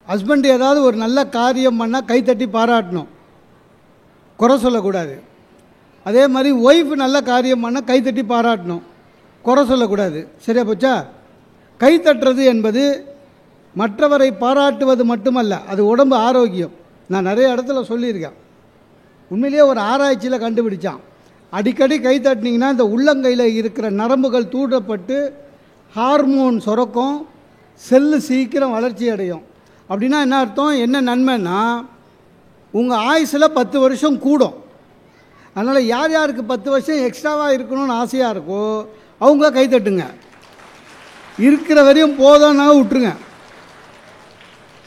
Husband ஏதாவது ஒரு நல்ல காரியம் பண்ணால் கைத்தட்டி பாராட்டணும், குறை சொல்லக்கூடாது. அதே மாதிரி ஒய்ஃப் நல்ல காரியம் பண்ணால் கைத்தட்டி பாராட்டணும், குறை சொல்லக்கூடாது. சரியா போச்சா? கைத்தட்டுறது என்பது மற்றவரை பாராட்டுவது மட்டுமல்ல, அது உடம்பு ஆரோக்கியம். நான் நிறைய இடத்துல சொல்லியிருக்கேன். உண்மையிலேயே ஒரு ஆராய்ச்சியில் கண்டுபிடிச்சான், அடிக்கடி கைத்தட்டினீங்கன்னா இந்த உள்ளங்கையில் இருக்கிற நரம்புகள் தூண்டப்பட்டு ஹார்மோன் சுரக்கும், செல்லு சீக்கிரம் வளர்ச்சி அடையும். அப்படின்னா என்ன அர்த்தம், என்ன நன்மைன்னா உங்கள் ஆயுசில் 10 வருஷம் கூடும். அதனால் யார் யாருக்கு 10 வருஷம் எக்ஸ்ட்ராவாக இருக்கணும்னு ஆசையாக இருக்கோ அவங்க கைத்தட்டுங்க. இருக்கிற வரையும் போதும்னா விட்டுருங்க.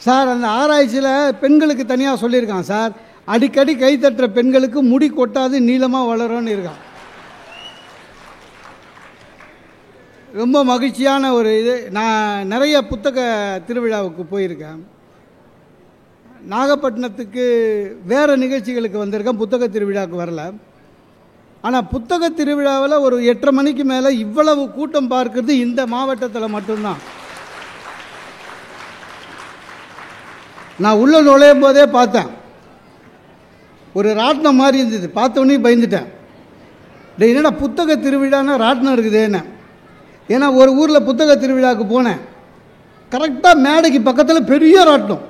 சார் அந்த ஆராய்ச்சியில் பெண்களுக்கு தனியாக சொல்லியிருக்கான் சார், அடிக்கடி கைத்தட்டுற பெண்களுக்கு முடி கொட்டாது, நீளமாக வளரும்னு இருக்கான். ரொம்ப மகிழ்ச்சியான ஒரு இது. நான் நிறைய புத்தக திருவிழாவுக்கு போயிருக்கேன். நாகப்பட்டினத்துக்கு வேறு நிகழ்ச்சிகளுக்கு வந்திருக்கேன், புத்தக திருவிழாவுக்கு வரல. ஆனால் புத்தக திருவிழாவில் ஒரு 8:30 மணிக்கு மேலே இவ்வளவு கூட்டம் பார்க்கறது இந்த மாவட்டத்தில் மட்டும்தான். நான் உள்ளே நுழையும் போதே பார்த்தேன், ஒரு ராட்டினம் மாதிரி இருந்தது. பார்த்தோன்னே பயந்துட்டேன், என்னடா புத்தக திருவிழான்னா ராட்டினம் இருக்குதுன்னு. ஏன்னா ஒரு ஊரில் புத்தக திருவிழாவுக்கு போனேன், கரெக்டாக மேடைக்கு பக்கத்தில் பெரிய ராட்டினம்,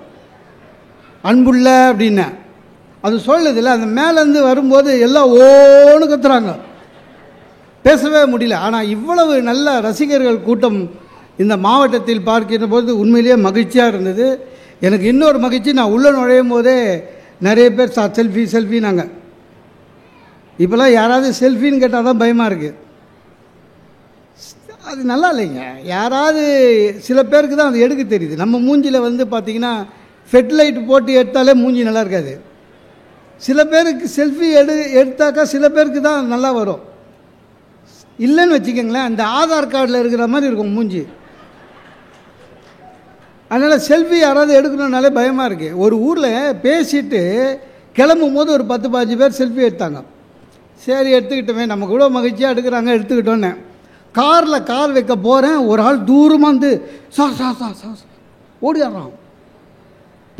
அன்புள்ள அப்படின்னு அது சொல்லுதில்ல. அந்த மேலேருந்து வரும்போது எல்லாம் ஓன்னு கத்துறாங்க, பேசவே முடியல. ஆனால் இவ்வளவு நல்ல ரசிகர்கள் கூட்டம் இந்த மாவட்டத்தில் பார்க்கின்ற போது உண்மையிலேயே மகிழ்ச்சியாக இருந்தது. எனக்கு இன்னொரு மகிழ்ச்சி, நான் உள்ளே நுழையும் போதே நிறைய பேர் செல்ஃபி செல்ஃபி நாங்கள். இப்போலாம் யாராவது செல்ஃபின்னு கேட்டால் தான் பயமாக இருக்குது. அது நல்லா இல்லைங்க. யாராவது சில பேருக்கு தான் அது எடுக்க தெரியுது. நம்ம மூஞ்சியில் வந்து பார்த்திங்கன்னா ஃபெட்லைட் போட்டு எடுத்தாலே மூஞ்சி நல்லா இருக்காது. சில பேருக்கு செல்ஃபி எடுத்தாக்கா சில பேருக்கு தான் நல்லா வரும். இல்லைன்னு வச்சுக்கோங்களேன், அந்த ஆதார் கார்டில் இருக்கிற மாதிரி இருக்கும் மூஞ்சி. அதனால் செல்ஃபி யாராவது எடுக்கணுன்னாலே பயமாக இருக்குது. ஒரு ஊரில் பேசிட்டு கிளம்பும் போது ஒரு 10-15 பேர் செல்ஃபி எடுத்தாங்க. சரி எடுத்துக்கிட்டோமே, நமக்கு கூட மகிழ்ச்சியாக எடுக்கிறாங்க, எடுத்துக்கிட்டோன்னே காரில் கார் வைக்க போகிறேன், ஒரு ஆள் தூரமாக வந்து சார் ஓடிடுறான்.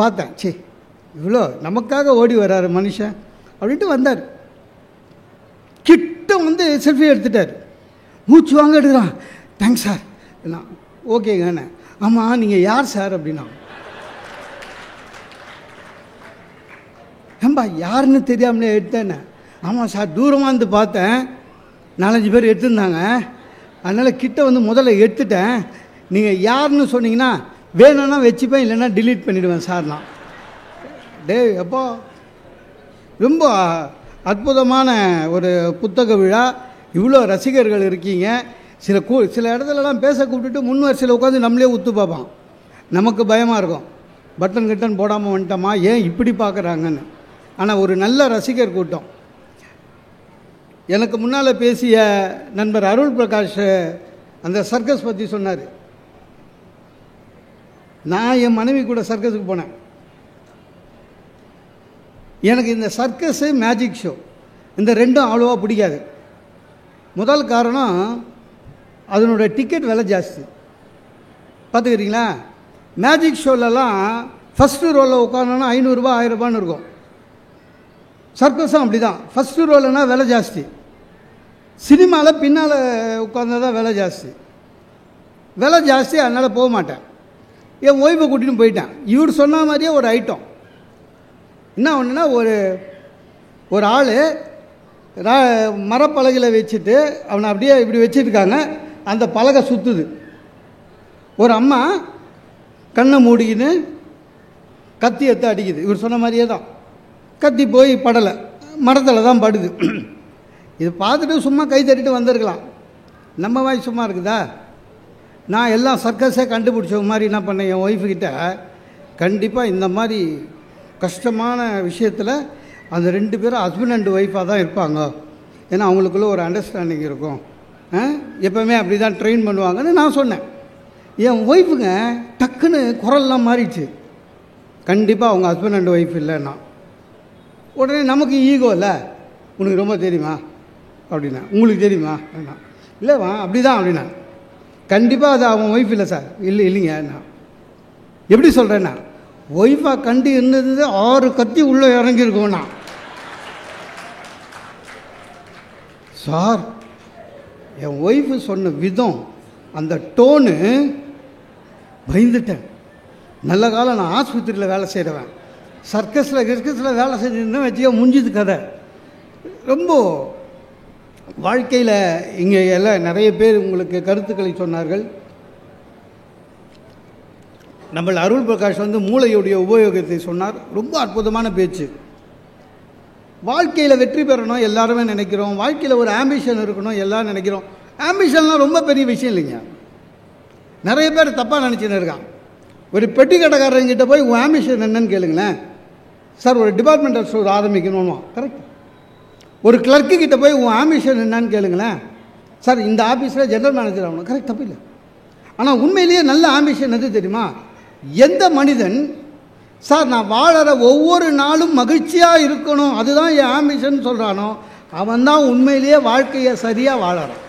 பார்த்தேன், சரி இவ்வளோ நமக்காக ஓடி வர்றாரு மனுஷன் அப்படின்ட்டு வந்தார். கிட்ட வந்து செல்ஃபி எடுத்துட்டார், மூச்சு வாங்க எடுக்கிறான். Thanks sir. நான் ஓகேங்கண்ணே. ஆமாம் நீங்கள் யார் சார் அப்படின்னா, ஏம்பா யாருன்னு தெரியாமலே எடுத்தேன்னு. ஆமாம் சார், தூரமாக இருந்து பார்த்தேன், 4-5 பேர் எடுத்துருந்தாங்க, அதனால் கிட்ட வந்து முதல்ல எடுத்துட்டேன். நீங்கள் யாருன்னு சொன்னீங்கன்னா வேணும்னா வச்சுப்பேன், இல்லைன்னா டிலீட் பண்ணிவிடுவேன் சார். நான் எப்போ ரொம்ப அற்புதமான ஒரு புத்தக விழா, இவ்வளோ ரசிகர்கள் இருக்கீங்க. சில இடத்துலலாம் பேச கூப்பிட்டுட்டு முன் வரிசையில் உட்காந்து நம்மளே உத்து பார்ப்பான். நமக்கு பயமாக இருக்கும், பட்டன் கிட்டன் போடாமல் வந்துட்டோமா, ஏன் இப்படி பார்க்குறாங்கன்னு. ஆனால் ஒரு நல்ல ரசிகர் கூட்டம். எனக்கு முன்னால் பேசிய நண்பர் அருள் பிரகாஷ் அந்த சர்க்கஸ் பற்றி சொன்னார். நான் என் மனைவி கூட சர்க்கஸுக்கு போனேன். எனக்கு இந்த சர்க்கஸு மேஜிக் ஷோ இந்த ரெண்டும் அவ்வளோவா பிடிக்காது. முதல் காரணம், அதனுடைய டிக்கெட் விலை ஜாஸ்தி. பார்த்துக்கிறீங்களா? மேஜிக் ஷோலலாம் ஃபஸ்ட்டு ரோவில் உட்காரணுன்னா 500 ரூபா 1000 ரூபான்னு இருக்கும். சர்க்கஸும் அப்படி தான், ஃபஸ்ட்டு ரோல்னா விலை ஜாஸ்தி. சினிமாவில் பின்னால் உட்கார்ந்தா தான் விலை ஜாஸ்தி. விலை ஜாஸ்தி, அதனால் போக மாட்டேன். என் ஒய்ஃபை கூட்டின்னு போயிட்டேன். இவர் சொன்ன மாதிரியே ஒரு ஐட்டம் என்ன ஒன்றுனா, ஒரு ஆள் மரப்பலகையில் வச்சுட்டு அவனை அப்படியே இப்படி வச்சுருக்காங்க, அந்த பலகை சுற்றுது. ஒரு அம்மா கண்ணை மூடிக்கின்னு கத்தி எடுத்து அடிக்குது. இவர் சொன்ன மாதிரியே தான், கத்தி போய் படலை, மரத்தில் தான் படுது. இது பார்த்துட்டு சும்மா கை தட்டிட்டு வந்திருக்கலாம், நம்ம வாய் சும்மா இருக்குதா? நான் எல்லாம் சர்க்கஸே கண்டுபிடிச்ச மாதிரி என்ன பண்ணேன், என் ஒய்ஃபுக்கிட்ட கண்டிப்பாக இந்த மாதிரி கஷ்டமான விஷயத்தில் அந்த 2 பேரும் ஹஸ்பண்ட் அண்ட் ஒய்ஃபாக தான் இருப்பாங்க, ஏன்னா அவங்களுக்குள்ள ஒரு அண்டர்ஸ்டாண்டிங் இருக்கும், எப்போவுமே அப்படி தான் ட்ரெயின் பண்ணுவாங்கன்னு நான் சொன்னேன். என் ஒய்ஃபுங்க டக்குன்னு குரல்லாம் மாறிடுச்சு, கண்டிப்பாக அவங்க ஹஸ்பண்ட் அண்ட் ஒய்ஃப் இல்லைன்னா. உடனே நமக்கு ஈகோ இல்லை, உனக்கு ரொம்ப தெரியுமா அப்படின்னா, உங்களுக்கு தெரியுமா அப்படின்னா, இல்லைவா அப்படி தான் அப்படின்னா, கண்டிப்பாக அது அவன் ஒய்ஃப் இல்லை சார். இல்லைங்க நான் எப்படி சொல்கிறேன்னா, ஒய்ஃபாக கண்டு இருந்தது 6 கத்தி உள்ளே இறங்கியிருக்கோம். நான் சார் என் ஒய்ஃபு சொன்ன விதம், அந்த டோனு, பயந்துட்டேன். நல்ல காலம் நான் ஆஸ்பத்திரியில் வேலை செய்கிறவன். சர்க்கஸில் வேலை செஞ்சுருந்தேன் வச்சுக்க, முடிஞ்சுது கதை. ரொம்ப வாழ்க்கையில் இங்கே எல்லாம் நிறைய பேர் உங்களுக்கு கருத்துக்களை சொன்னார்கள். நம்ம அருள் பிரகாஷ் மூளையுடைய உபயோகத்தை சொன்னார். ரொம்ப அற்புதமான பேச்சு. வாழ்க்கையில் வெற்றி பெறணும் எல்லாருமே நினைக்கிறோம். வாழ்க்கையில் ஒரு ஆம்பிஷன் இருக்கணும் எல்லாரும் நினைக்கிறோம். ஆம்பிஷன்லாம் ரொம்ப பெரிய விஷயம் இல்லைங்க. நிறைய பேர் தப்பாக நினச்சின்னு இருக்கான். ஒரு பெட்டி கடைக்காரங்கிட்ட போய் உன் ஆம்பிஷன் என்னன்னு கேளுங்களேன். சார் ஒரு டிபார்ட்மெண்டல் ஸ்டோர் ஆரம்பிக்கணுமா? கரெக்ட். ஒரு கிளர்க்கு கிட்ட போய் உன் ஆம்பிஷன் என்னன்னு கேளுங்களேன். சார் இந்த ஆஃபீஸில் ஜெனரல் மேனேஜர் ஆகணும். கரெக்ட், தப்பு இல்லை. ஆனால் உண்மையிலேயே நல்ல ஆம்பிஷன் எது தெரியுமா? எந்த மனிதன் சார் நான் வாழற ஒவ்வொரு நாளும் மகிழ்ச்சியாக இருக்கணும், அதுதான் என் ஆம்பிஷன் சொல்கிறானோ, அவன் தான் உண்மையிலேயே வாழ்க்கையை சரியாக வாழறான்.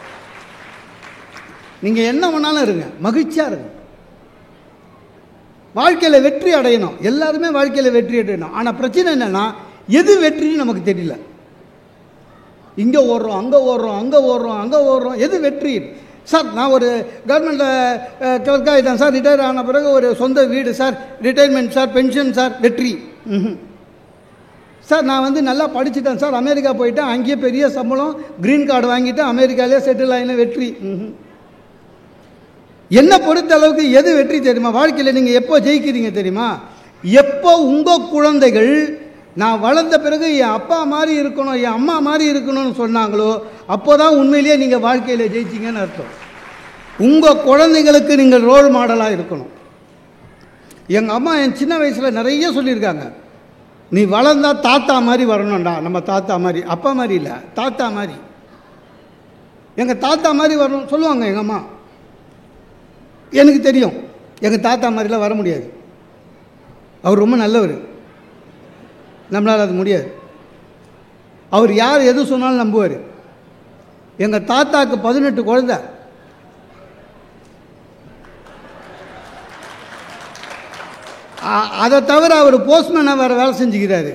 நீங்கள் என்ன வேணாலும் இருங்க, மகிழ்ச்சியாக இருங்க. வாழ்க்கையில் வெற்றி அடையணும். எல்லாருமே வாழ்க்கையில் வெற்றி அடையணும். ஆனால் பிரச்சனை என்னென்னா, எது வெற்றின்னு நமக்கு தெரியல. இங்கே ஓடுறோம், அங்கே ஓடுறோம், அங்கே ஓடுறோம், அங்கே ஓடுறோம். எது வெற்றி? சார் நான் ஒரு கவர்மெண்ட்டில் கிளர்க்காக ஆகிட்டேன் சார், ரிட்டையர் ஆன பிறகு ஒரு சொந்த வீடு sir, retirement sir, pension sir, வெற்றி. சார் நான் நல்லா படிச்சுட்டேன் சார், அமெரிக்கா போயிட்டேன், அங்கேயே பெரிய சம்பளம், க்ரீன் கார்டு வாங்கிட்டேன், அமெரிக்காலே செட்டில் ஆகின, வெற்றி. என்ன பொறுத்த அளவுக்கு எது வெற்றி தெரியுமா? வாழ்க்கையில் நீங்கள் எப்போ ஜெயிக்கிறீங்க தெரியுமா? எப்போ உங்கள் குழந்தைகள் நான் வளர்ந்த பிறகு என் அப்பா மாதிரி இருக்கணும், என் அம்மா மாதிரி இருக்கணும்னு சொன்னாங்களோ, அப்போ தான் உண்மையிலேயே நீங்கள் வாழ்க்கையில் ஜெயிச்சிங்கன்னு அர்த்தம். உங்கள் குழந்தைங்களுக்கு நீங்கள் ரோல் மாடலாக இருக்கணும். எங்கள் அம்மா என் சின்ன வயசில் நிறைய சொல்லியிருக்காங்க, நீ வளர்ந்தா தாத்தா மாதிரி வரணும்டா. நம்ம தாத்தா மாதிரி, அப்பா மாதிரி இல்லை, தாத்தா மாதிரி. எங்கள் தாத்தா மாதிரி வரணும் சொல்லுவாங்க எங்கள் அம்மா. எனக்கு தெரியும் எங்கள் தாத்தா மாதிரிலாம் வர முடியாது. அவர் ரொம்ப நல்லவர், நம்மளால் அது முடியாது. அவர் யார் எது சொன்னாலும் நம்புவார். எங்கள் தாத்தாக்கு 18 குழந்தை. அதை தவிர அவர் போஸ்ட்மேனாக வேறு வேலை செஞ்சுக்கிறாரு.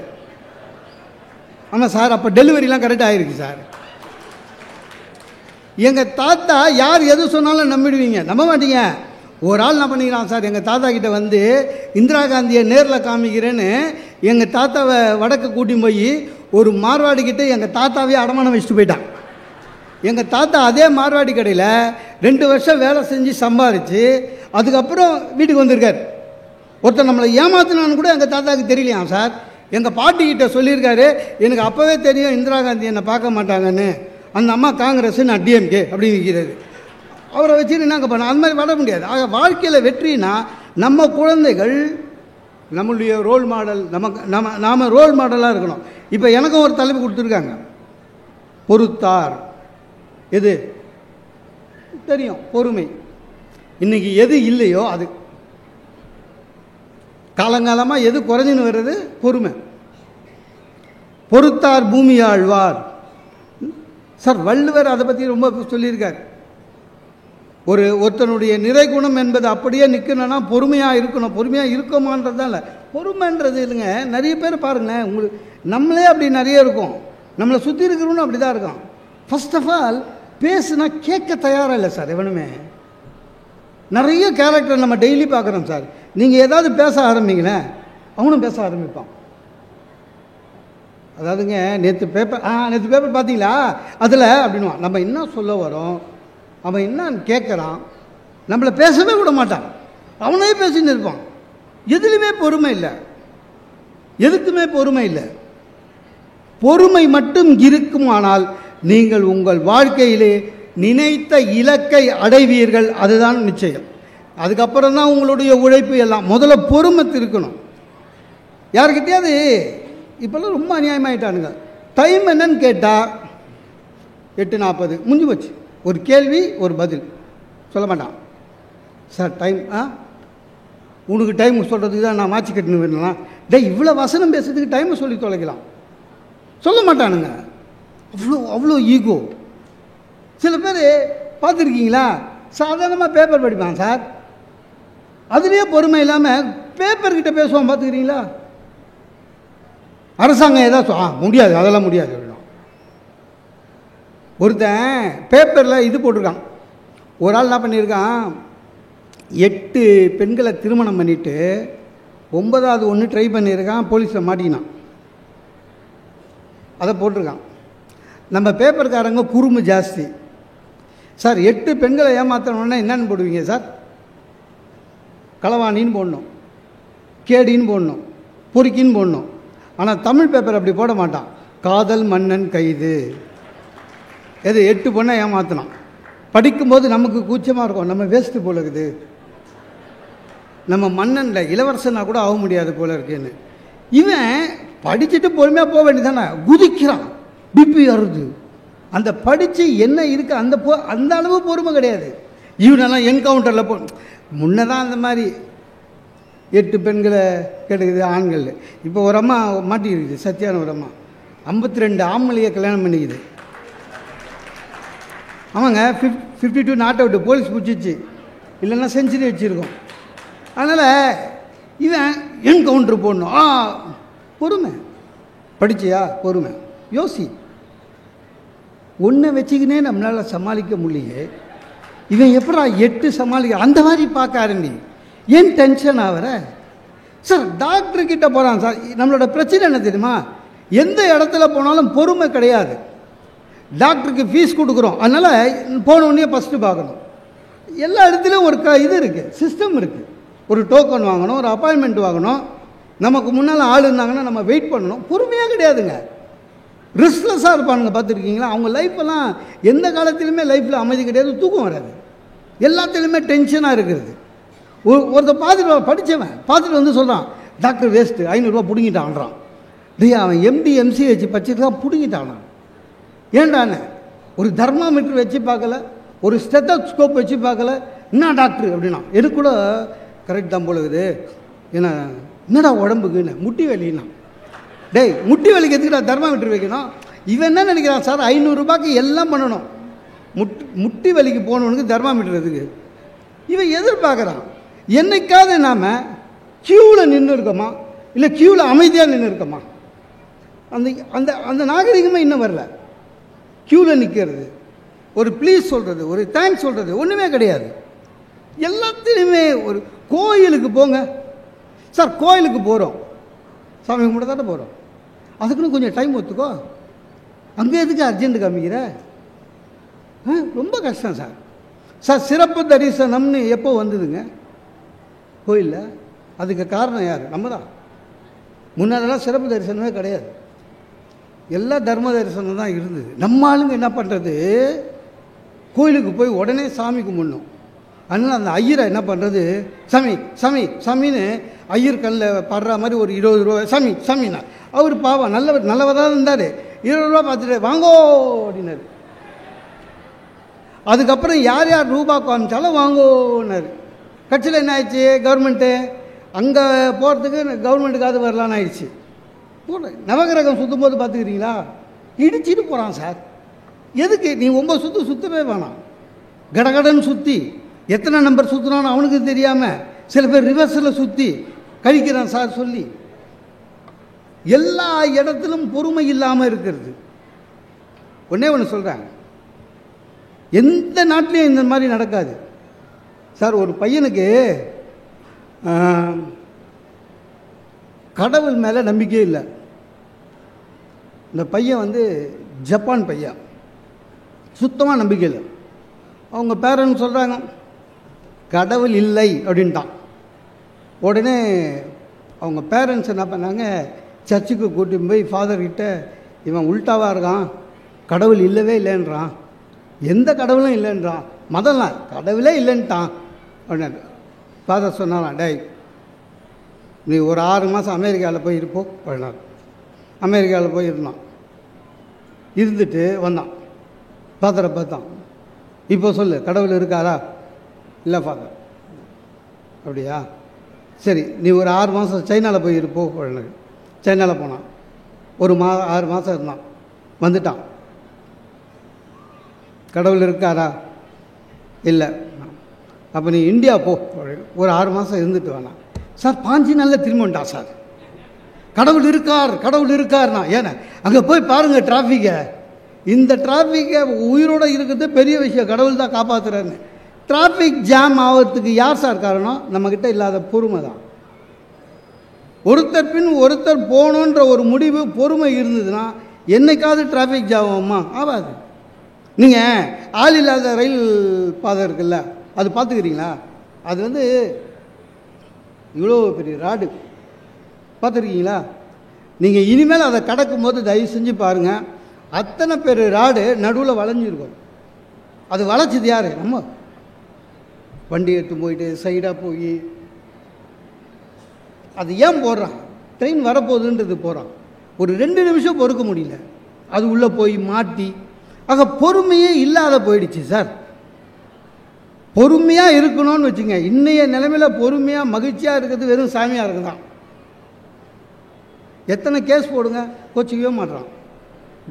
ஆமாம் சார், அப்போ டெலிவரிலாம் கரெக்டாக ஆகிருக்கு சார். எங்கள் தாத்தா யார் எது சொன்னாலும் நம்பிடுவீங்க, நம்ப மாட்டீங்க. ஒரு ஆள் என்ன பண்ணிக்கிறான் சார், எங்கள் தாத்தா கிட்டே இந்திரா காந்தியை நேரில் காமிக்கிறேன்னு எங்கள் தாத்தாவை வடக்கு கூட்டி போய் ஒரு மார்வாடி கிட்டே எங்கள் தாத்தாவே அடமானம் வச்சுட்டு போயிட்டான். எங்கள் தாத்தா அதே மார்வாடி கடையில் 2 வருஷம் வேலை செஞ்சு சம்பாதிச்சு அதுக்கப்புறம் வீட்டுக்கு வந்திருக்கார். ஒருத்தர் நம்மளை ஏமாத்தினான்னு கூட எங்கள் தாத்தாவுக்கு தெரியலையாம் சார். எங்கள் பாட்டிக்கிட்ட சொல்லியிருக்காரு, எனக்கு அப்போவே தெரியும் இந்திரா காந்தி என்னை பார்க்க மாட்டாங்கன்னு, அந்த அம்மா காங்கிரஸ், நான் டிஎம்கே அப்படின்னு விற்கிறது. அவரை வச்சுட்டு என்னங்க பண்ண, அந்த மாதிரி வர முடியாது. ஆக வாழ்க்கையில் வெற்றினா நம்ம குழந்தைகள் நம்மளுடைய ரோல் மாடல், நாம் ரோல் மாடலாக இருக்கணும். இப்போ எனக்கும் ஒரு தலைப்பு கொடுத்துருக்காங்க, பொறுத்தார். எது தெரியும்? பொறுமை. இன்றைக்கி எது இல்லையோ அது. காலங்காலமாக எது குறைஞ்சின்னு வர்றது? பொறுமை. பொறுத்தார் பூமி ஆழ்வார். சார் வள்ளுவர் அதை பற்றி ரொம்ப சொல்லியிருக்கார். ஒருத்தனுடைய நிறைகுணம் என்பது அப்படியே நிற்கணும்னா பொறுமையாக இருக்கணும். பொறுமையாக இருக்கமான்றது தான் இல்லை, பொறுமைன்றது இல்லைங்க. நிறைய பேர் பாருங்களேன், உங்களுக்கு நம்மளே அப்படி நிறைய இருக்கும், நம்மளை சுற்றி இருக்கிறவனும் அப்படி தான் இருக்கும். ஃபர்ஸ்ட் ஆஃப் ஆல் பேசுனா கேட்க தயாராக இல்லை சார் எவனுமே. நிறைய கேரக்டர் நம்ம டெய்லி பார்க்குறோம் சார். நீங்கள் ஏதாவது பேச ஆரம்பிங்களேன், அவனும் பேச ஆரம்பிப்பான். அதாவதுங்க நேற்று பேப்பர் பார்த்தீங்களா, அதில் அப்படின்வான். நம்ம என்ன சொல்ல வரோம், அவன் என்னன்னு கேட்குறான், நம்மளை பேசவே விட மாட்டான், அவனே பேசின்னு இருப்பான். எதுலையுமே பொறுமை இல்லை, எதுக்குமே பொறுமை இல்லை. பொறுமை மட்டும் இருக்குமானால் நீங்கள் உங்கள் வாழ்க்கையிலே நினைத்த இலக்கை அடைவீர்கள், அதுதான் நிச்சயம். அதுக்கப்புறம் தான் உங்களுடைய உழைப்பு எல்லாம். முதல்ல பொறுமை இருக்கணும். யாருக்கிட்டையாவது இப்போல்லாம் ரொம்ப அநியாயமாயிட்டானுங்க. டைம் என்னன்னு கேட்டால் 8:40 முடிஞ்சு போச்சு. ஒரு கேள்வி ஒரு பதில் சொல்ல மாட்டான் சார். டைம் உனக்கு டைம் சொல்கிறதுக்கு தான் நான் வாட்சி கட்டினு வேணும்னா, இவ்வளோ வசனம் பேசுறதுக்கு டைமை சொல்லி தொலைக்கலாம். சொல்ல மாட்டானுங்க. அவ்வளோ ஈகோ. சில பேர் பார்த்துருக்கீங்களா, சாதாரணமாக பேப்பர் படிப்பான் சார், அதுலேயே பொறுமை இல்லாமல் பேப்பர்கிட்ட பேசுவான் பார்த்துக்கிறீங்களா? அரசாங்கம் ஏதாவது முடியாது, அதெல்லாம் முடியாது. ஒருத்தன் பேப்பரில் இது போட்டிருக்கான். ஒரு ஆள் என்ன பண்ணியிருக்கான், 8 பெண்களை திருமணம் பண்ணிவிட்டு 9வது ஒன்று ட்ரை பண்ணியிருக்கான், போலீஸில் மாட்டிக்கினான். அதை போட்டிருக்கான். நம்ம பேப்பர்காரங்க குறும்பு ஜாஸ்தி. சார் 8 பெண்களை ஏமாற்றணுன்னா என்னென்னு போடுவீங்க சார்? களவாணின்னு போடணும், கேடின்னு போடணும், பொறுக்கின்னு போடணும். ஆனால் தமிழ் பேப்பர் அப்படி போட மாட்டான். காதல் மன்னன் கைது. எது 8 பொண்ணை ஏமாற்றினான். படிக்கும்போது நமக்கு கூச்சமாக இருக்கும், நம்ம வேஸ்ட்டு போல இருக்குது, நம்ம மன்னனில் இளவரசனா கூட ஆக முடியாது போல இருக்குன்னு. இவன் படிச்சுட்டு பொறுமையாக போக வேண்டியதானே, குதிக்கிறான், பிபி வருது. அந்த படித்து என்ன இருக்குது அந்த அளவு பொறுமை கிடையாது. இவனெல்லாம் என்கவுண்டரில் முன்னதான் அந்த மாதிரி 8 பெண்களை கெடுக்குது ஆண்கள். இப்போ ஒரு அம்மா மாட்டிருக்குது, சத்தியான ஒரு அம்மா 52 ஆம்பளையை கல்யாணம் பண்ணிக்குது. அவங்க 52 நாட் அவுட்டு, போலீஸ் பிடிச்சிச்சு, இல்லைன்னா செஞ்சுரி வச்சுருக்கோம். அதனால் இவன் என்கவுண்டர் போடணும். பொறுமை. படிச்சியா? பொறுமை. யோசி. ஒன்றை வச்சுக்கினே நம்மளால் சமாளிக்க முடியலையே, இவன் எப்படா 8 சமாளிக்க? அந்த மாதிரி பார்க்க ஆரம்பி. ஏன் டென்ஷன் ஆகிற? சார் டாக்டர்கிட்ட போகிறான் சார். நம்மளோட பிரச்சனை என்ன தெரியுமா? எந்த இடத்துல போனாலும் பொறுமை கிடையாது. டாக்டருக்கு ஃபீஸ் கொடுக்குறோம், அதனால் போனோடனே ஃபஸ்ட்டு பார்க்கணும். எல்லா இடத்துலையும் ஒரு இது இருக்குது, சிஸ்டம் இருக்குது. ஒரு டோக்கன் வாங்கணும், ஒரு அப்பாயின்மெண்ட் வாங்கணும், நமக்கு முன்னால் ஆள் இருந்தாங்கன்னா நம்ம வெயிட் பண்ணணும். பொறுமையாக கிடையாதுங்க, ரிஸ்க்லெஸ்ஸாக இருப்பானுங்க. பார்த்துருக்கீங்களா? அவங்க லைஃப்பெல்லாம் எந்த காலத்திலுமே லைஃப்பில் அமைதி கிடையாது, தூக்கம் வராது, எல்லாத்துலேயுமே டென்ஷனாக இருக்கிறது. ஒருத்தர் பார்த்துட்டு படித்தவன் பார்த்துட்டு வந்து சொல்கிறான், டாக்டர் வேஸ்ட்டு, 500 ரூபா பிடுங்கிட்டான்றான். அவன் MD MCA வச்சு படிச்சுட்டு பிடுங்கிட்டானான். ஏண்டானே ஒரு தர்மாமீட்டர் வச்சு பார்க்கல, ஒரு ஸ்டெத்தோஸ்கோப் வச்சு பார்க்கல, என்ன டாக்டர் அப்படின்னா எனக்கு கூட கரெக்ட் தான் போலகுது. ஏன்னா என்னடா உடம்புக்குன்னு, முட்டி வலின்னா. டேய் முட்டி வலிக்கு எதுக்குடா தர்மாமீட்டர் வைக்கணும்? இவன் என்ன நினைக்கிறான் சார், 500 ரூபாய்க்கு எல்லாம் பண்ணணும், முட்டி வலிக்கு போனவனுக்கு தர்மாமீட்டர் எதுக்கு? இவன் எதிர்பார்க்குறான். என்னைக்காவது நாம் கியூவில் நின்று இருக்கோமா, இல்லை கியூவில் அமைதியாக நின்று இருக்கோமா? அந்த அந்த அந்த நாகரிகமே இன்னும் வரல. கியூவில் நிற்கிறது, ஒரு ப்ளீஸ் சொல்கிறது, ஒரு தேங்க்ஸ் சொல்கிறது ஒன்றுமே கிடையாது. எல்லாத்துலேயுமே ஒரு கோயிலுக்கு போங்க சார், கோயிலுக்கு போகிறோம், சாமி கும்பிட தானே போகிறோம், அதுக்குன்னு கொஞ்சம் டைம் ஒத்துக்கோ. அங்கே எதுக்கு அர்ஜென்ட் காமிக்கிற? ரொம்ப கஷ்டம் சார். சார் சிறப்பு தரிசனம்னு எப்போ வந்ததுங்க கோயிலில்? அதுக்கு காரணம் யார்? நம்ம தான். முன்னாடிலாம் சிறப்பு தரிசனமே கிடையாது, எல்லா தர்ம தரிசனம் தான் இருந்தது. நம்ம ஆளுங்க என்ன பண்ணுறது, கோயிலுக்கு போய் உடனே சாமி கும்பிடணும். அதனால் அந்த ஐயரை என்ன பண்ணுறது, சாமி சாமி சாமின்னு ஐயர் கல்லில் படுற மாதிரி ஒரு 20 ரூபா சாமி சாமின்னா. அவர் பாவம் நல்லவராக இருந்தார், 20 ரூபா பார்த்துட்டு வாங்கோ அப்படின்னாரு. அதுக்கப்புறம் யார் யார் ரூபா காமிச்சாலும் வாங்கோன்னாரு. கட்சியில் என்ன ஆயிடுச்சு, கவர்மெண்ட்டு அங்கே போகிறதுக்கு கவர்மெண்ட்டுக்காவது வரலான்னு ஆயிடுச்சு. நவகிரகம் சுற்றும் போது பார்த்துக்கிறீங்களா, இடிச்சிட்டு போகிறான் சார். எதுக்கு? நீ 9 சுற்றவே வேணாம், கடகடன்னு சுற்றி எத்தனை நம்பர் சுற்றினான்னு அவனுக்கு தெரியாமல் சில பேர் ரிவர்ஸில் சுற்றி கழிக்கிறான் சார் சொல்லி. எல்லா இடத்திலும் பொறுமை இல்லாமல் இருக்கிறது. ஒன்றே ஒன்று சொல்கிறேன், எந்த நாட்டிலையும் இந்த மாதிரி நடக்காது சார். ஒரு பையனுக்கு கடவுள் மேலே நம்பிக்கையே இல்லை. இந்த பையன் வந்து ஜப்பான் பையன், சுத்தமாக நம்பிக்கை இல்லை. அவங்க பேரண்ட்ஸ் சொல்கிறாங்க கடவுள் இல்லை அப்படின்ட்டான். உடனே அவங்க பேரண்ட்ஸ் என்ன பண்ணாங்க, சர்ச்சுக்கு கூட்டின்னு போய் ஃபாதர்கிட்ட, இவன் உல்ட்டாவாக இருக்கான், கடவுள் இல்லவே இல்லைன்றான், எந்த கடவுளும் இல்லைன்றான், மதம்லாம் கடவுளே இல்லைன்ட்டான் அப்படின்னு. ஃபாதர் சொன்னாலாம், டேய் நீ ஒரு 6 மாதம் அமெரிக்காவில் போய் இருப்போம் அப்படின்னார். அமெரிக்காவில் போய் இருந்தான், இருந்துட்டு வந்தான். ஃபாதரை பார்த்தான், இப்போ சொல்லு கடவுள் இருக்காரா? இல்லை ஃபாதர். அப்படியா, சரி நீ ஒரு 6 மாதம் சைனாவில் போய் இருப்போ அப்படின்னாரு. சைனாவில் போனான், ஒரு 6 மாதம் இருந்தான், வந்துட்டான். கடவுள் இருக்காரா? இல்லை. அப்போ நீ இந்தியா போ, ஒரு 6 மாதம் இருந்துட்டு வேணாம். சார் 5 நாளில் திரும்ப வந்துட்டான் சார். கடவுள் இருக்கார், கடவுள் இருக்கார்னா ஏன்னா அங்கே போய் பாருங்கள் டிராஃபிக்கை. இந்த டிராஃபிக்கை உயிரோடு இருக்கிறது பெரிய விஷயம், கடவுள் தான் காப்பாற்றுறாருன்னு. டிராஃபிக் ஜாம் ஆகிறதுக்கு யார் சார் காரணம்? நம்மக்கிட்ட இல்லாத பொறுமை தான். ஒருத்தர் பின் ஒருத்தர் போகணுன்ற ஒரு முடிவு பொறுமை இருந்ததுன்னா என்னைக்காவது டிராஃபிக் ஜாம் ஆகுமா? ஆகாது. நீங்கள் ஆள் இல்லாத ரயில் பாதை இருக்குல்ல, அது பார்த்துக்கிறீங்களா? அது வந்து இவ்வளோ பெரிய ராடு பார்த்துருக்கீங்களா? நீங்கள் இனிமேல் அதை கடக்கும் போது தயவு செஞ்சு பாருங்கள், அத்தனை பேர் ராடு நடுவில் வளைஞ்சிருக்கும். அது வளைச்சது யார்? நம்ம வண்டி எடுத்து போயிட்டு சைடாக போய் அது ஏன் போடுறான்? ட்ரெயின் வரப்போகுதுன்றது போகிறான். ஒரு 2 நிமிஷம் பொறுக்க முடியல, அது உள்ளே போய் மாட்டி. ஆக பொறுமையே இல்லாத போயிடுச்சு சார். பொறுமையாக இருக்கணும்னு வச்சுங்க. இன்னைய நிலைமையில் பொறுமையாக மகிழ்ச்சியாக இருக்கிறது வெறும் சாமியாக இருக்குதான். எத்தனை கேஸ் போடுங்க, கோச்சிக்கவே மாட்டுறான்.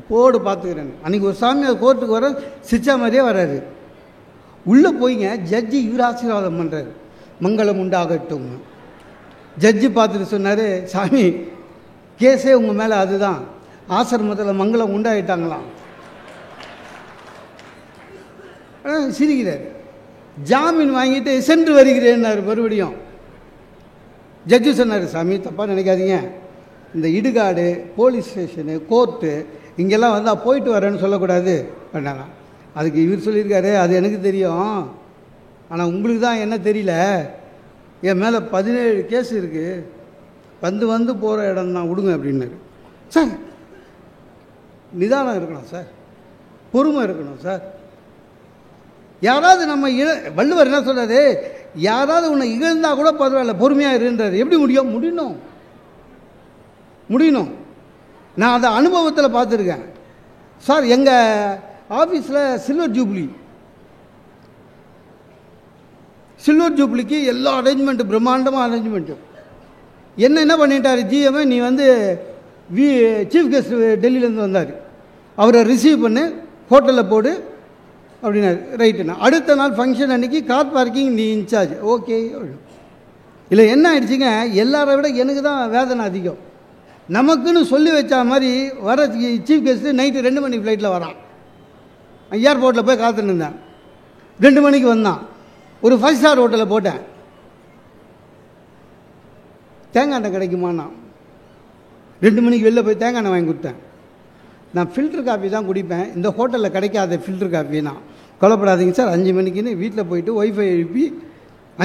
போடு பார்த்துக்கிறேன். அன்றைக்கி ஒரு சாமியார் கோர்ட்டுக்கு வர சிச்சா மாதிரியே வராது. உள்ளே போய்ங்க ஜட்ஜி இவர் ஆசீர்வாதம் பண்ணுறாரு, மங்களம் உண்டாகட்டும். ஜட்ஜி பார்த்துட்டு சொன்னார், சாமி கேஸே உங்கள் மேலே அதுதான், ஆசிரமத்தில் மங்களம் உண்டாயிட்டாங்களாம். சிரிக்கிறார். ஜாமீன் வாங்கிட்டு சென்று வருகிறேன்னாரு. மறுபடியும் ஜட்ஜி சொன்னார், சாமி தப்பாக நினைக்காதீங்க, இந்த இடுகாடு போலீஸ் ஸ்டேஷனு கோர்ட்டு இங்கெல்லாம் வந்தால் போயிட்டு வரேன்னு சொல்லக்கூடாது பண்ணாங்க. அதுக்கு இவர் சொல்லியிருக்காரு, அது எனக்கு தெரியும், ஆனால் உங்களுக்கு தான் என்ன தெரியல, என் மேலே 17 கேஸ் இருக்குது, வந்து போகிற இடம் தான், விடுங்க அப்படின்னாரு. சார் நிதானம் இருக்கணும் சார், பொறுமை இருக்கணும் சார். யாராவது நம்ம வள்ளுவர் என்ன சொல்கிறாரு, யாராவது உன்னை இகழ்ந்தால் கூட பரவாயில்ல பொறுமையாக இருன்றார். எப்படி முடியும்? முடியணும். நான் அதை அனுபவத்தில் பார்த்துருக்கேன் சார். எங்கள் ஆஃபீஸில் சில்வர் ஜூப்ளிக்கு எல்லா அரேஞ்ச்மெண்ட்டு பிரம்மாண்டமாக அரேஞ்ச்மெண்ட்டு. என்ன பண்ணிட்டார் ஜிஎம், நீ வந்து சீஃப் கெஸ்ட் டெல்லியிலேருந்து வந்தார், அவரை ரிசீவ் பண்ணு, ஹோட்டலில் போடு அப்படின்னாரு. ரைட்டுண்ணா. அடுத்த நாள் ஃபங்க்ஷன் அன்றைக்கி கார் பார்க்கிங் நீ இன்சார்ஜ். ஓகே. இல்லை என்ன ஆயிடுச்சுங்க, எல்லாரை விட எனக்கு தான் வேதனை அதிகம். நமக்குன்னு சொல்லி வச்சா மாதிரி வர சீஃப் கெஸ்ட்டு நைட்டு 2 மணி ஃப்ளைட்டில் வரான். ஏர்போர்ட்டில் போய் காத்துன்னு இருந்தேன். 2 மணிக்கு வந்தான். ஒரு 5 ஸ்டார் ஹோட்டலில் போட்டேன். தேங்காய் எண்ணெய் கிடைக்குமாண்ணா, 2 மணிக்கு வெளில போய் தேங்காய் எண்ணெய் வாங்கி கொடுத்தேன். நான் ஃபில்டர் காஃபி தான் குடிப்பேன், இந்த ஹோட்டலில் கிடைக்காத ஃபில்டர் காஃபினா கொல்லப்படாதீங்க சார். 5 மணிக்குன்னு வீட்டில் போயிட்டு ஒய்ஃபை எழுப்பி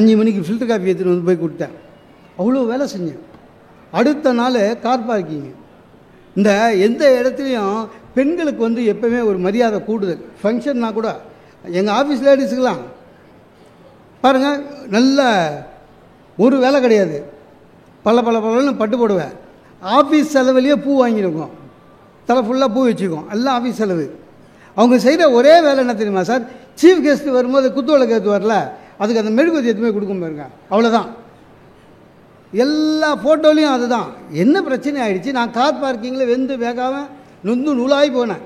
5 மணிக்கு ஃபில்டர் காஃபி எடுத்துகிட்டு வந்து போய் கொடுத்தேன். அவ்வளோ வேலை செஞ்சேன். அடுத்த நாள் கார் பார்க்கிங். இந்த எந்த இடத்துலையும் பெண்களுக்கு வந்து எப்போவுமே ஒரு மரியாதை கூடுதல். ஃபங்க்ஷன்னா கூட எங்கள் ஆஃபீஸ் லேடிஸுக்கெலாம் பாருங்கள், நல்ல ஒரு வேலை கிடையாது, பல பட்டு போடுவேன். ஆஃபீஸ் செலவுலேயே பூ வாங்கியிருக்கோம், தலை ஃபுல்லாக பூ வச்சுக்கோம், எல்லாம் ஆஃபீஸ் செலவு. அவங்க செய்கிற ஒரே வேலை என்ன தெரியுமா சார், சீஃப் கெஸ்ட்டு வரும்போது குத்துவிளக்கு ஏற்று வரல, அதுக்கு அந்த மெழுகுவத்தி எதுவுமே கொடுக்க பாருங்க, அவ்வளோதான். எல்லா ஃபோட்டோலையும் அதுதான். என்ன பிரச்சனை ஆகிடுச்சு, நான் கார் பார்க்கிங்கில் வெந்து வேகாமல் நொந்து நூலாகி போனேன்.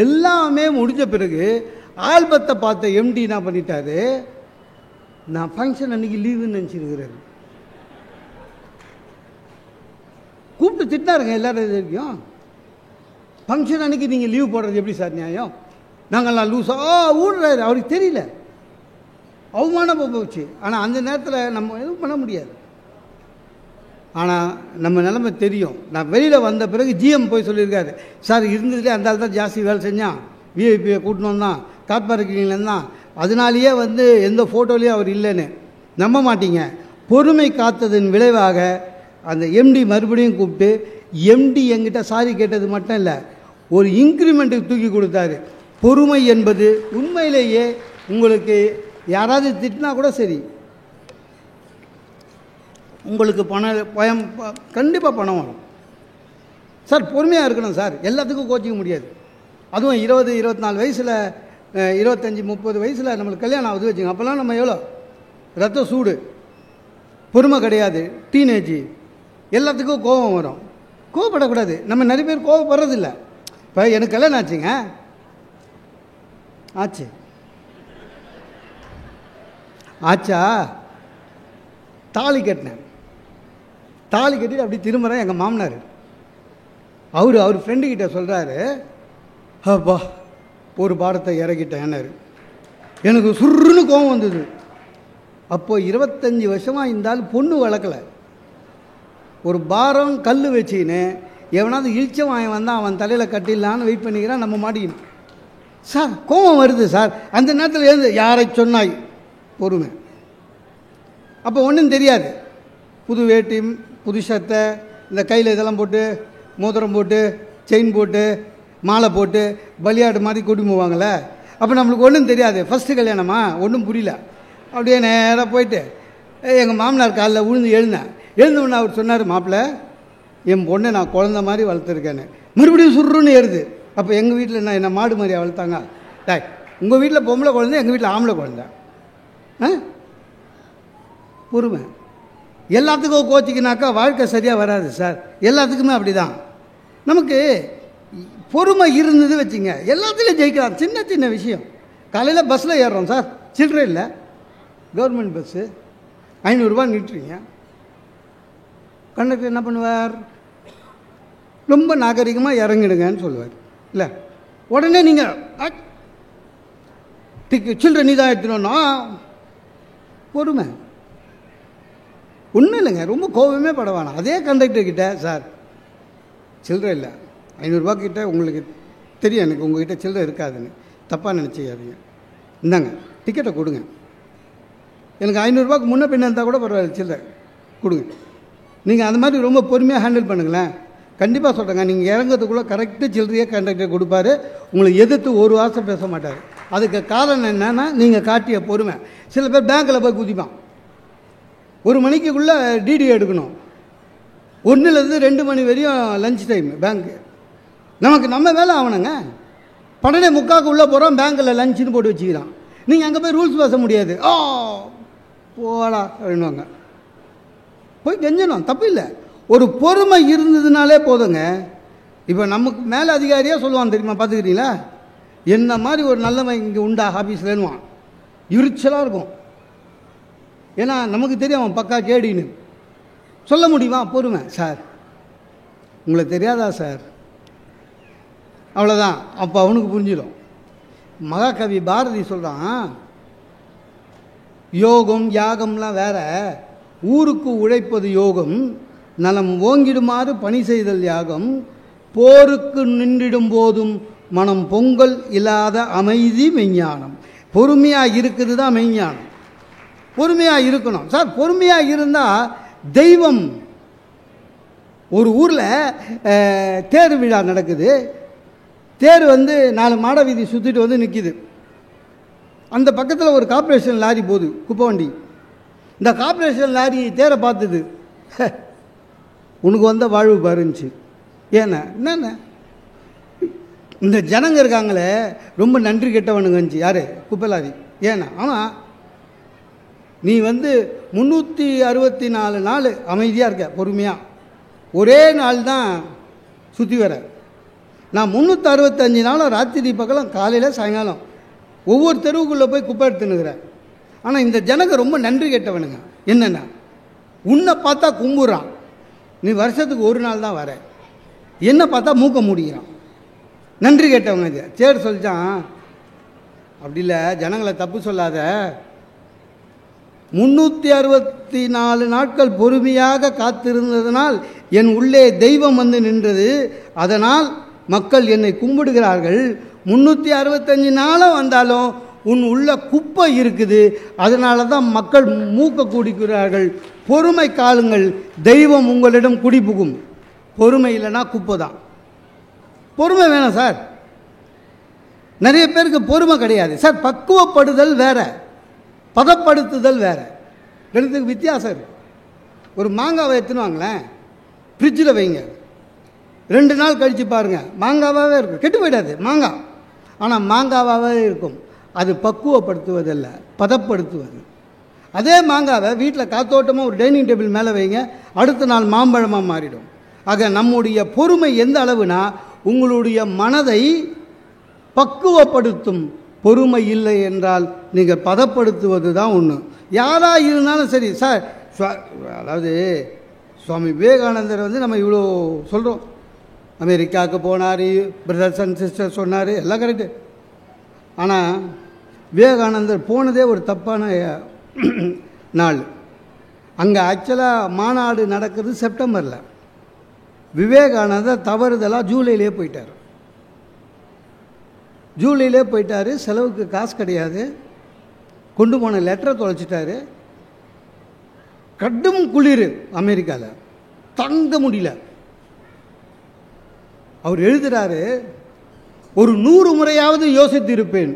எல்லாமே முடிஞ்ச பிறகு ஆல்பத்தை பார்த்த எம்டி என்ன பண்ணிட்டாரு, நான் ஃபங்க்ஷன் அன்றைக்கி லீவுன்னு நினச்சிருக்கிறாரு. கூப்பிட்டு திட்டினாருங்க எல்லாரும். இது வரைக்கும் ஃபங்க்ஷன் அன்றைக்கி நீங்கள் லீவ் போடுறது எப்படி சார் நியாயம்? நாங்கள்லாம் லூஸா ஊடுறாரு. அவருக்கு தெரியல, அவமானமாக போச்சு. ஆனால் அந்த நேரத்தில் நம்ம எதுவும் பண்ண முடியாது. ஆனால் நம்ம நிலைமை தெரியும். நான் வெளியில் வந்த பிறகு ஜிஎம் போய் சொல்லியிருக்காரு, சார் இருந்ததுலேயே அந்த ஆள் தான் ஜாஸ்தி வேலை செஞ்சான், விஐபியை கூட்டணும் தான், கார் பார்க்கிங்லேருந்து தான், அதனாலேயே வந்து எந்த ஃபோட்டோலேயும் அவர் இல்லைன்னு. நம்ப மாட்டீங்க, பொறுமை காத்ததன் விளைவாக அந்த எம்டி மறுபடியும் கூப்பிட்டு, எம்டி என்கிட்ட சாரி கேட்டது மட்டும் இல்லை, ஒரு இன்க்ரிமெண்ட்டுக்கு தூக்கி கொடுத்தாரு. பொறுமை என்பது உண்மையிலேயே உங்களுக்கு யாராவது திட்டினா கூட சரி, உங்களுக்கு பயம் கண்டிப்பாக பணம் வரும் சார். பொறுமையாக இருக்கணும் சார், எல்லாத்துக்கும் கோச்சிக்க முடியாது. அதுவும் 20, 24 வயசில், 25, 30 வயசில் நம்மளுக்கு கல்யாணம் ஆகுது வச்சுங்க. அப்போல்லாம் நம்ம எவ்வளோ ரத்த சூடு, பொறுமை கிடையாது, டீனேஜ், எல்லாத்துக்கும் கோபம் வரும். கோவப்படக்கூடாது. நம்ம நிறைய பேர் கோவப்படுறதில்ல. இப்போ எனக்கு கல்யாணம் ஆச்சுங்க, ஆச்சா தாலி கட்டினேன், தாலி கட்டிட்டு அப்படி திரும்புகிறேன். எங்கள் மாமனார் அவர் ஃப்ரெண்டுக்கிட்ட சொல்கிறாரு, அப்பா ஒரு பாரத்தை இறக்கிட்டேன்னாரு. எனக்கு சுருன்னு கோபம் வந்தது. அப்போ 25 வருஷமாக இருந்தாலும் பொண்ணு வளர்க்கலை. ஒரு பாரம் கல் வச்சுக்கின்னு எவனாவது இழிச்சம் வாங்கி வந்தால் அவன் தலையில் கட்டிடலான்னு வெயிட் பண்ணிக்கிறான். நம்ம மாட்டிக்கணும். சார் கோபம் வருது சார். அந்த நேரத்தில் எழுந்து யாரை சொன்னாய், பொறுமை. அப்போ ஒன்றும் தெரியாது. புது வேட்டி, புது சட்டை, இந்த கையில் இதெல்லாம் போட்டு, மோதிரம் போட்டு, செயின் போட்டு, மாலை போட்டு, பலியாடு மாதிரி கூட்டி போவாங்களே. அப்போ நம்மளுக்கு ஒன்றும் தெரியாது. ஃபஸ்ட்டு கல்யாணமா, ஒன்றும் புரியல. அப்படியே நேராக போயிட்டு எங்கள் மாமனார் காலில் எழுந்தவுடனே அவர் சொன்னார், மாப்பிள்ளை என் பொண்ணை நான் குழந்த மாதிரி வளர்த்துருக்கேன்னு. மறுபடியும் சுருன்னு ஏறுது. அப்போ எங்கள் வீட்டில் என்ன மாடு மாதிரியா வளர்த்தாங்க? டாய், உங்கள் வீட்டில் பொம்பளை குழந்தை, எங்கள் வீட்டில் ஆம்பளை குழந்தை. பொறுமை. எல்லாத்துக்கும் கோச்சிக்கினாக்கா வாழ்க்கை சரியாக வராது சார். எல்லாத்துக்குமே அப்படி தான். நமக்கு பொறுமை இருந்தது வச்சுங்க, எல்லாத்துலேயும் ஜெயிக்கலாம். சின்ன சின்ன விஷயம். காலையில் பஸ்ஸில் ஏறுறோம் சார், சில்லறை இல்லை. கவர்மெண்ட் பஸ்ஸு 500 ரூபா நீட்டுறீங்க. கண்டக்டர் என்ன பண்ணுவார்? ரொம்ப நாகரிகமாக இறங்கிடுங்கன்னு சொல்லுவார். இல்லை, உடனே நீங்கள் சில்லறை நீ தான் எடுத்துனோன்னா பொறுமை. ஒன்றும் இல்லைங்க, ரொம்ப கோபமே பட வேணாம். அதே கண்டக்டர்கிட்ட, சார் சில்லறை இல்லை, 500 ரூபா கிட்ட உங்களுக்கு தெரியும், எனக்கு உங்கள்கிட்ட சில்லறை இருக்காதுன்னு தப்பாக நினச்சிக்காதீங்க. இந்தாங்க டிக்கெட்டை கொடுங்க. எனக்கு 500 ரூபாய்க்கு முன்ன பின்ன இருந்தால் கூட பரவாயில்ல, சில்லறை கொடுங்க. நீங்கள் அந்த மாதிரி ரொம்ப பொறுமையாக ஹேண்டில் பண்ணுங்களேன். கண்டிப்பாக சொல்கிறேங்க, நீங்கள் இறங்கிறதுக்குள்ளே கரெக்டு சில்லறையே கண்டக்டர் கொடுப்பாரு. உங்களை எதிர்த்து ஒரு வார்த்தை பேச மாட்டார். அதுக்கு காரணம் என்னென்னா நீங்கள் காட்டிய பொறுமை. சில பேர் பேங்க்கில் போய் குதிப்பான். 1 மணிக்குள்ளே டிடி எடுக்கணும். 1லேருந்து 2 மணி வரையும் லஞ்ச் டைம் பேங்க்கு. நம்ம வேலை ஆகணுங்க. 12:45 உள்ளே போகிறோம், பேங்க்கில் லஞ்சுன்னு போட்டு வச்சுக்கிறான். நீங்கள் அங்கே போய் ரூல்ஸ் பேச முடியாது. போடா அப்படின்வாங்க. போய் கெஞ்சணும், தப்பு இல்லை. ஒரு பொறுமை இருந்ததுனாலே போதுங்க. இப்போ நமக்கு மேலே அதிகாரியாக சொல்லுவான் தெரியுமா, பார்த்துக்கிறீங்களா? என்ன மாதிரி ஒரு நல்லவன் இங்கே உண்டா ஆஃபீஸ்லன்னுவான். இருச்சலாக இருக்கும். ஏன்னா நமக்கு தெரியும் அவன் பக்கா கேடின்னு. சொல்ல முடியுமா? பொறுமை. சார் உங்களுக்கு தெரியாதா சார்? அவ்வளோதான். அப்போ அவனுக்கு புரிஞ்சிடும். மகாகவி பாரதி சொல்கிறான், யோகம் யாகம்லாம் வேற, ஊருக்கு உழைப்பது யோகம், நலம் ஓங்கிடுமாறு பணி செய்தல் யாகம், போருக்கு நின்றிடும் போதும் மனம் பொங்கல் இல்லாத அமைதி மெய்ஞானம். பொறுமையாக இருக்குது தான் மெய்ஞானம். பொறுமையாக இருக்கணும் சார். பொறுமையாக இருந்தால் தெய்வம். ஒரு ஊரில் தேர் விழா நடக்குது. தேர் 4 மாட வீதி சுற்றிட்டு வந்து நிற்கிது. அந்த பக்கத்தில் ஒரு கார்ப்பரேஷன் லாரி போகுது, குப்பை வண்டி. இந்த கார்ப்பரேஷன் லாரி தேரை பார்த்தது, உனக்கு வந்த வாழ்வு பாருந்துச்சு. ஏன்னா என்னென்ன இந்த ஜனங்க இருக்காங்களே ரொம்ப நன்றி கெட்டவனுங்கச்சு. யார்? குப்பை லாரி. ஏன்னா ஆமாம், நீ 364 நாள் அமைதியாக இருக்க, பொறுமையாக. ஒரே நாள் தான் சுற்றி வர. நான் 365 நாளும் ராத்திரி பக்கம் காலையில் சாயங்காலம் ஒவ்வொரு தெருவுக்குள்ளே போய் குப்பை எடுத்துனுக்கிறேன். ஆனால் இந்த ஜனங்க ரொம்ப நன்றி கேட்டவனுங்க. என்னென்னா, உன்னை பார்த்தா கும்புறான், நீ வருஷத்துக்கு 1 நாள் தான் வர. என்ன பார்த்தா மூக்க முடிகிறான். நன்றி கேட்டவங்க இது. சரி சொல்லிச்சான், அப்படி இல்லை, ஜனங்களை தப்பு சொல்லாத. 364 நாட்கள் பொறுமையாக காத்திருந்ததனால் என் உள்ளே தெய்வம் வந்து நின்றது. அதனால் மக்கள் என்னை கும்பிடுகிறார்கள். 365 நாளும் வந்தாலும் உன் உள்ள குப்பை இருக்குது, அதனால தான் மக்கள் மூக்க குடிக்கிறார்கள். பொறுமை காலுங்கள், தெய்வம் உங்களிடம் குடிபுகும். பொறுமை இல்லைன்னா குப்பை தான். பொறுமை வேணும் சார். நிறைய பேருக்கு பொறுமை கிடையாது சார். பக்குவப்படுதல் வேற, பதப்படுத்துதல் வேற. ரெண்டுத்துக்கு வித்தியாசம் இருக்கு. ஒரு மாங்காவை எடுத்துனுவாங்களேன், ஃப்ரிட்ஜில் வைங்க, 2 நாள் கழித்து பாருங்கள், மாங்காவாகவே இருக்கும். கெட்டு போயிடாது மாங்காய், ஆனால் மாங்காவாகவே இருக்கும். அது பக்குவப்படுத்துவதல்ல, பதப்படுத்துவது. அதே மாங்காவை வீட்டில் காத்தோட்டமாக ஒரு டைனிங் டேபிள் மேலே வைங்க, அடுத்த நாள் மாம்பழமாக மாறிடும். ஆக நம்முடைய பொறுமை எந்த அளவுனா உங்களுடைய மனதை பக்குவப்படுத்தும். பொறுமை இல்லை என்றால் நீங்கள் பதப்படுத்துவது தான் ஒன்று. யாராக இருந்தாலும் சரி சார். அதாவது சுவாமி விவேகானந்தர் வந்து நம்ம இவ்வளோ சொல்கிறோம், அமெரிக்காவுக்கு போனார், பிரதர்ஸ் அண்ட் சிஸ்டர் சொன்னார், எல்லாம் கரெக்டு. ஆனால் விவேகானந்தர் போனதே ஒரு தப்பான நாள். அங்கே ஆக்சுவலாக மாநாடு நடக்கிறது செப்டம்பரில். விவேகானந்தர் தவறுதலாக ஜூலையிலே போயிட்டார். ஜூலையிலே போயிட்டார். செலவுக்கு காசு கிடையாது. கொண்டு போன லெட்டரை தொலைச்சிட்டாரு. கடும் குளிர் அமெரிக்காவில், தங்க முடியல. அவர் எழுதுகிறாரு, ஒரு 100 முறையாவது யோசித்து இருப்பேன்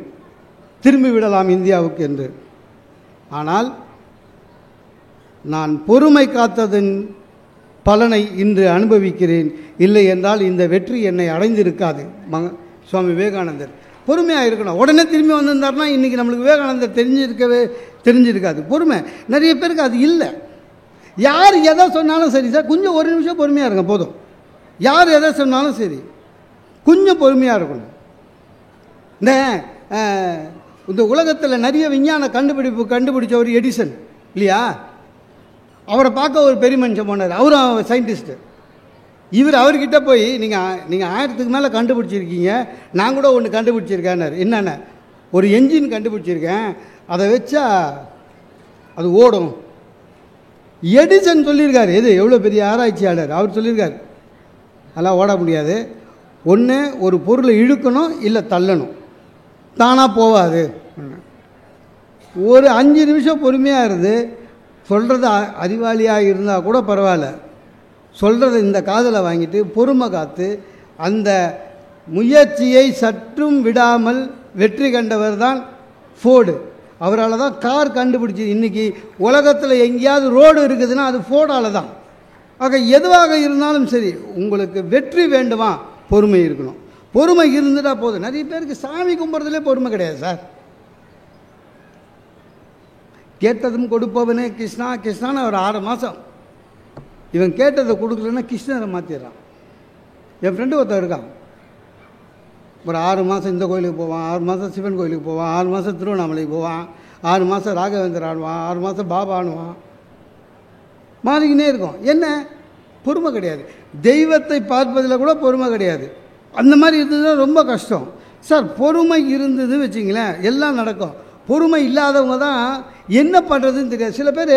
திரும்பி விடலாம் இந்தியாவுக்கு என்று. ஆனால் நான் பொறுமை காத்ததன் பலனை இன்று அனுபவிக்கிறேன். இல்லை என்றால் இந்த வெற்றி என்னை அடைந்திருக்காது. சுவாமி விவேகானந்தர் பொறுமையாக இருக்கணும். உடனே திரும்பி வந்திருந்தார்னா இன்றைக்கி நம்மளுக்கு விவேகானந்தர் தெரிஞ்சிருக்காது. பொறுமை நிறைய பேருக்கு அது இல்லை. யார் எதை சொன்னாலும் சரி சார், கொஞ்சம் ஒரு நிமிஷம் பொறுமையாக இருங்க போதும். யார் எதை சொன்னாலும் சரி, கொஞ்சம் பொறுமையாக இருக்கணும். இந்த உலகத்தில் நிறைய விஞ்ஞான கண்டுபிடிச்சவர் எடிசன் இல்லையா? அவரை பார்க்க ஒரு பெரிய மனுஷன் போனார். அவரும் சயின்டிஸ்ட்டு. அவர்கிட்ட போய் நீங்கள் 1000க்கு மேலே கண்டுபிடிச்சிருக்கீங்க, நான் கூட ஒன்று கண்டுபிடிச்சிருக்கேன்னாரு. என்னென்ன? ஒரு என்ஜின் கண்டுபிடிச்சிருக்கேன், அதை வச்சா அது ஓடும். எடிசன் சொல்லியிருக்காரு. எது எவ்வளோ பெரிய ஆராய்ச்சியாளர், அவர் சொல்லியிருக்காரு அதெல்லாம் ஓட முடியாது. ஒன்று ஒரு பொருளை இழுக்கணும், இல்லை தள்ளணும், தானாக போகாது. ஒரு 5 நிமிஷம் பொறுமையாக இருந்து சொல்கிறது அறிவாளியாக இருந்தால் கூட பரவாயில்ல, சொல்கிறத இந்த காதில் வாங்கிட்டு பொறுமை காத்து அந்த முயற்சியை சற்றும் விடாமல் வெற்றி கண்டவர் தான் ஃபோர்டு. அவரால் தான் கார் கண்டுபிடிச்சி. இன்றைக்கி உலகத்தில் எங்கேயாவது ரோடு இருக்குதுன்னா அது ஃபோர்டால் தான். ஆக எதுவாக இருந்தாலும் சரி, உங்களுக்கு வெற்றி வேண்டுமா, பொறுமை இருக்கணும். பொறுமை இருந்துட்டால் போதும். நிறைய பேருக்கு சாமி கும்பிட்றதுலே பொறுமை கிடையாது சார். கேட்டதும் கொடுப்பவனே கிருஷ்ணா கிருஷ்ணான்னு ஒரு 6 மாதம் இவன் கேட்டதை கொடுக்கலன்னா கிருஷ்ணரை மாற்றிடுறான். என் ஃப்ரெண்டு ஒருத்தர் இருக்கான். ஒரு 6 மாதம் இந்த கோயிலுக்கு போவான், 6 மாதம் சிவன் கோயிலுக்கு போவான், 6 மாதம் திருவண்ணாமலைக்கு போவான், 6 மாதம் ராகவேந்தர் ஆடுவான், 6 மாதம் பாபா ஆடுவான். மாறிக்கினே இருக்கும். என்ன? பொறுமை கிடையாது. தெய்வத்தை பார்ப்பதில் கூட பொறுமை கிடையாது. அந்த மாதிரி இருந்ததுன்னா ரொம்ப கஷ்டம் சார். பொறுமை இருந்தது வச்சிங்களேன், எல்லாம் நடக்கும். பொறுமை இல்லாதவங்க தான் என்ன பண்ணுறதுன்னு தெரியாது. சில பேர்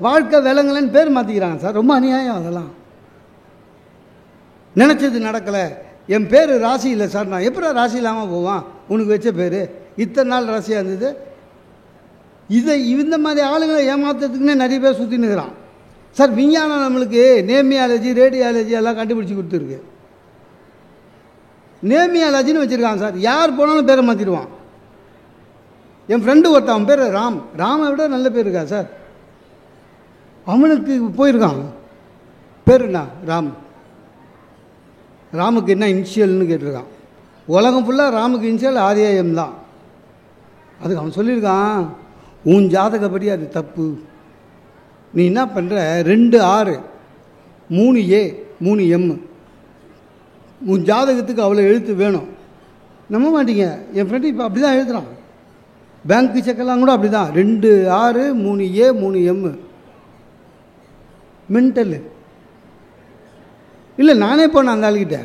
வாழ்க்கை விலங்குலன்னு பேர் மாற்றிக்கிறாங்க சார். ரொம்ப அநியாயம் அதெல்லாம். நினச்சது நடக்கலை, என் பேர் ராசி இல்லை சார், நான் எப்போ ராசி இல்லாமல் போவான், உனக்கு வச்ச பேர் இத்தனை நாள் ராசியாக இருந்தது. இந்த மாதிரி ஆளுங்களை ஏமாத்துறதுக்குன்னே நிறைய பேர் சுற்றினுக்கிறான் சார். விஞ்ஞானம் நம்மளுக்கு நேமியாலஜி ரேடியாலஜி எல்லாம் கண்டுபிடிச்சி கொடுத்துருக்கு. நேமியாலஜின்னு வச்சுருக்கான் சார். யார் போனாலும் பேரை மாற்றிடுவான். என் ஃப்ரெண்டு ஒருத்தன், அவன் பேர் ராம். ராமை விட நல்ல பேர் இருக்கா சார். அவனுக்கு போயிருக்கான். பேர் என்ன? ராம். ராமுக்கு என்ன இனிஷியல்னு கேட்டிருக்கான். உலகம் ஃபுல்லாக ராமுக்கு இனிஷியல் RAM தான். அதுக்கு அவன் சொல்லியிருக்கான், உன் ஜாதகப்படி அது தப்பு. நீ என்ன பண்ணுற, 2 R 3 A 3 M, உன் ஜாதகத்துக்கு அவ்வளோ எழுத்து வேணும். நம்ப மாட்டீங்க, என் ஃப்ரெண்டு இப்போ அப்படி தான் எழுதுகிறான். பேங்க்கு செக்கெல்லாம் கூட அப்படி தான், 2 R 3 A 3 M. மென்டல் இல்லை. நானே போனேன் அந்த ஆளுக்கிட்ட.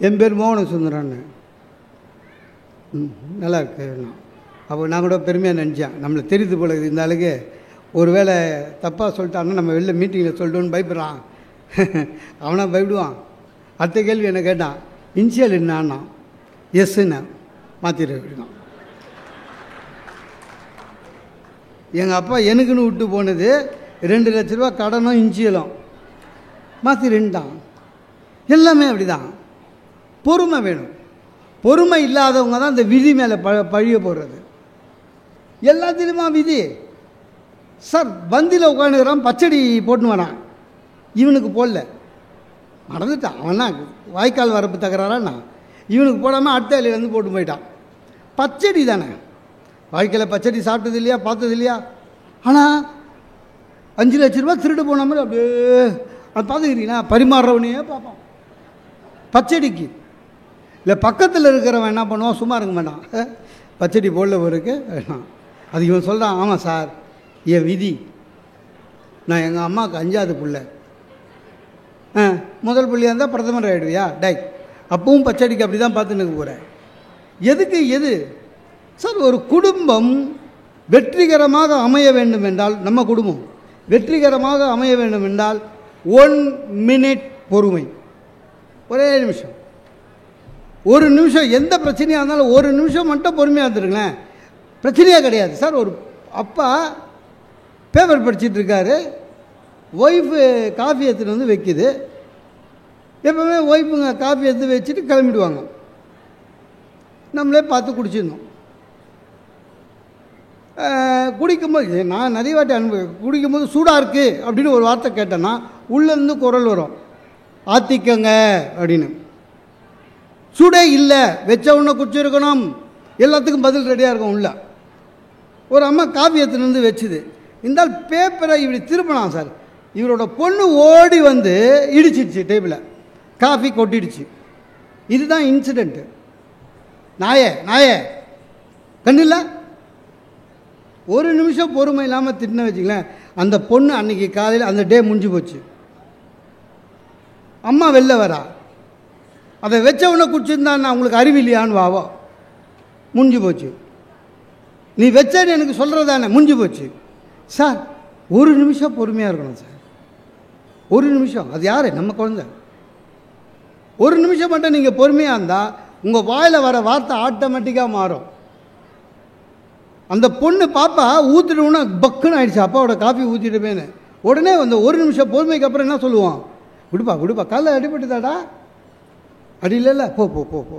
என் பேர் மோகன சுந்தரன்னு. நல்லா இருக்கு. அப்போ நான் கூட பெருமையாக நினச்சேன், நம்மளை தெரியுது போல இருக்குது இந்த ஆளுக்கு. ஒரு வேளை தப்பாக சொல்லிட்டான்னா நம்ம வெளில மீட்டிங்கில் சொல்லிட்டோன்னு பயப்படுறான். அவனா பயப்படுவான். அடுத்த கேள்வி என்ன கேட்டான், இனிஷியல் என்னான்னா எஸ்ன்னு மாற்றிடுறான். எங்கள் அப்பா எனக்குன்னு விட்டு போனது 2 லட்ச ரூபா கடனும் இன்சியலும் மாற்றி 2 எல்லாமே அப்படி தான். பொறுமை வேணும். பொறுமை இல்லாதவங்க தான் இந்த விதி மேலே பழிய போடுறது. எல்லாத்திலுமா விதி சார். வந்தியில் உட்காந்துக்கிறான், பச்சடி போட்டுன்னு வரான், இவனுக்கு போடல, மறந்துட்டான். அவனா வாய்க்கால் வரப்பு தகராறான்னா இவனுக்கு போடாமல் அடுத்த வேலையிலேருந்து போட்டு போயிட்டான். பச்சடி தானே, வாழ்க்கையில் பச்சடி சாப்பிட்டது இல்லையா, பார்த்தது இல்லையா? ஆனால் 5 லட்ச ரூபா திருடு போன மாதிரி அப்படியே அது பார்த்துக்கிறீங்களா, பரிமாறுறவனையே பார்ப்பான் பச்சடிக்கு. இல்லை பக்கத்தில் இருக்கிறவன் என்ன பண்ணுவான், சும்மா இருக்க மாட்டான், பச்சடி போடல இருக்கு. அது இவன் சொல்கிறான், ஆமாம் சார் என் விதி, நான் எங்கள் அம்மாவுக்கு 5வது பிள்ளை, முதல் புள்ளியாக இருந்தால் பிரதமர் ஆகிடுவியா? டை, அப்பவும் பச்சடிக்கு அப்படி தான் பார்த்துன்னு போகிறேன். எதுக்கு எது சார்? ஒரு குடும்பம் வெற்றிகரமாக அமைய வேண்டும் என்றால், நம்ம குடும்பம் வெற்றிகரமாக அமைய வேண்டும் என்றால் 1 minute பொறுமை. ஒரே நிமிஷம், ஒரு நிமிஷம். எந்த பிரச்சனையாக இருந்தாலும் ஒரு நிமிஷம் மட்டும் பொறுமையாக இருந்துருங்களேன், பிரச்சனையே கிடையாது சார். ஒரு அப்பா பேப்பர் படிச்சுட்டு இருக்காரு, ஒய்ஃபு காஃபி எடுத்துகிட்டு வந்து வைக்குது. எப்போவுமே ஒய்ஃபுங்க காஃபி எடுத்து வச்சுட்டு கிளம்பிடுவாங்க, நம்மளே பார்த்து குடிச்சிடணும். குடிக்கும்போது நான் நிறைய வாட்டி குடிக்கும்போது சூடாக இருக்குது அப்படின்னு ஒரு வார்த்தை கேட்டேன்னா உள்ளேருந்து குரல் வரும், ஆத்திக்கங்க அப்படின்னு. சூடே இல்லை, வச்ச உடனே குடிச்சிருக்கணும், எல்லாத்துக்கும் பதில் ரெடியாக இருக்கும். உள்ள ஒரு அம்மா காஃபி எடுத்துன்னு வந்து வச்சுது, இந்த பேப்பரை இப்படி திருப்பினான் சார். இவரோட பொண்ணு ஓடி வந்து இடிச்சிடுச்சு டேபிளை, காஃபி கொட்டிடுச்சு. இதுதான் இன்சிடெண்ட்டு. நாயே நாயே கண்ணில்ல. ஒரு நிமிஷம் பொறுமை இல்லாமல் திட்டின வச்சுங்களேன், அந்த பொண்ணு அன்னைக்கு காலையில் அந்த டே முடிஞ்சு போச்சு. அம்மா வெளில வரா, அதை வச்சவொன்னே குடிச்சிருந்தான் உங்களுக்கு அறிவில்லையான்னு வாவோ, முடிஞ்சு போச்சு. நீ வச்சேன்னு எனக்கு சொல்கிறதானே, முடிஞ்சு போச்சு. சார் ஒரு நிமிஷம் பொறுமையாக இருக்கணும் சார், ஒரு நிமிஷம். அது யார்? நம்ம குழந்தை. ஒரு நிமிஷம் மட்டும் நீங்கள் பொறுமையாக இருந்தால் உங்கள் வாயில் வர வார்த்தை ஆட்டோமேட்டிக்காக மாறும். அந்த பொண்ணு பாப்பா ஊற்றிடுவோன்னா பக்குன்னு ஆயிடுச்சு, அப்பாவோட காஃபி ஊற்றிட்டுமேனு. உடனே அந்த ஒரு நிமிஷம் பொறுமைக்கு அப்புறம் என்ன சொல்லுவான்? விடுப்பா விடுப்பா, காலைல அடிபட்டுதாடா. அடி இல்லைல்ல, போ போ போ போ.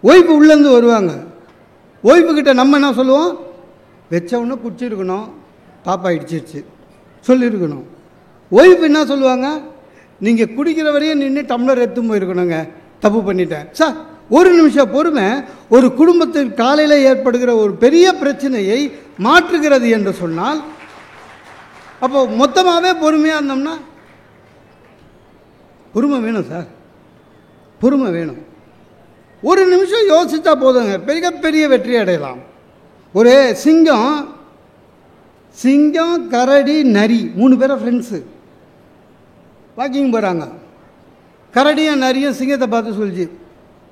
ஒய்ஃபு உள்ளேருந்து வருவாங்க, ஒய்ஃபுக்கிட்ட நம்ம என்ன சொல்லுவோம்? வச்சவொன்னே குடிச்சிருக்கணும், பாப்பா இடிச்சிருச்சு சொல்லியிருக்கணும். ஒய்ஃபு என்ன சொல்லுவாங்க? நீங்கள் குடிக்கிற வரையும் நின்று டம்ளர் எடுத்து போயிருக்கணுங்க, தப்பு பண்ணிட்டேன். சார் ஒரு நிமிஷம் பொறுமை ஒரு குடும்பத்தில் காலையில் ஏற்படுகிற ஒரு பெரிய பிரச்சனையை மாற்றுகிறது என்று சொன்னால், அப்போ மொத்தமாகவே பொறுமையாக இருந்தோம்னா, பொறுமை வேணும் சார், பொறுமை வேணும். ஒரு நிமிஷம் யோசித்தா போதுங்க, பெரிய வெற்றி அடையலாம். ஒரு சிங்கம், கரடி, நரி 3 பேரும் ஃப்ரெண்ட்ஸு வாக்கிங் போகிறாங்க. கரடியும் நரியும் சிங்கத்தை பார்த்து சொல்லிச்சு,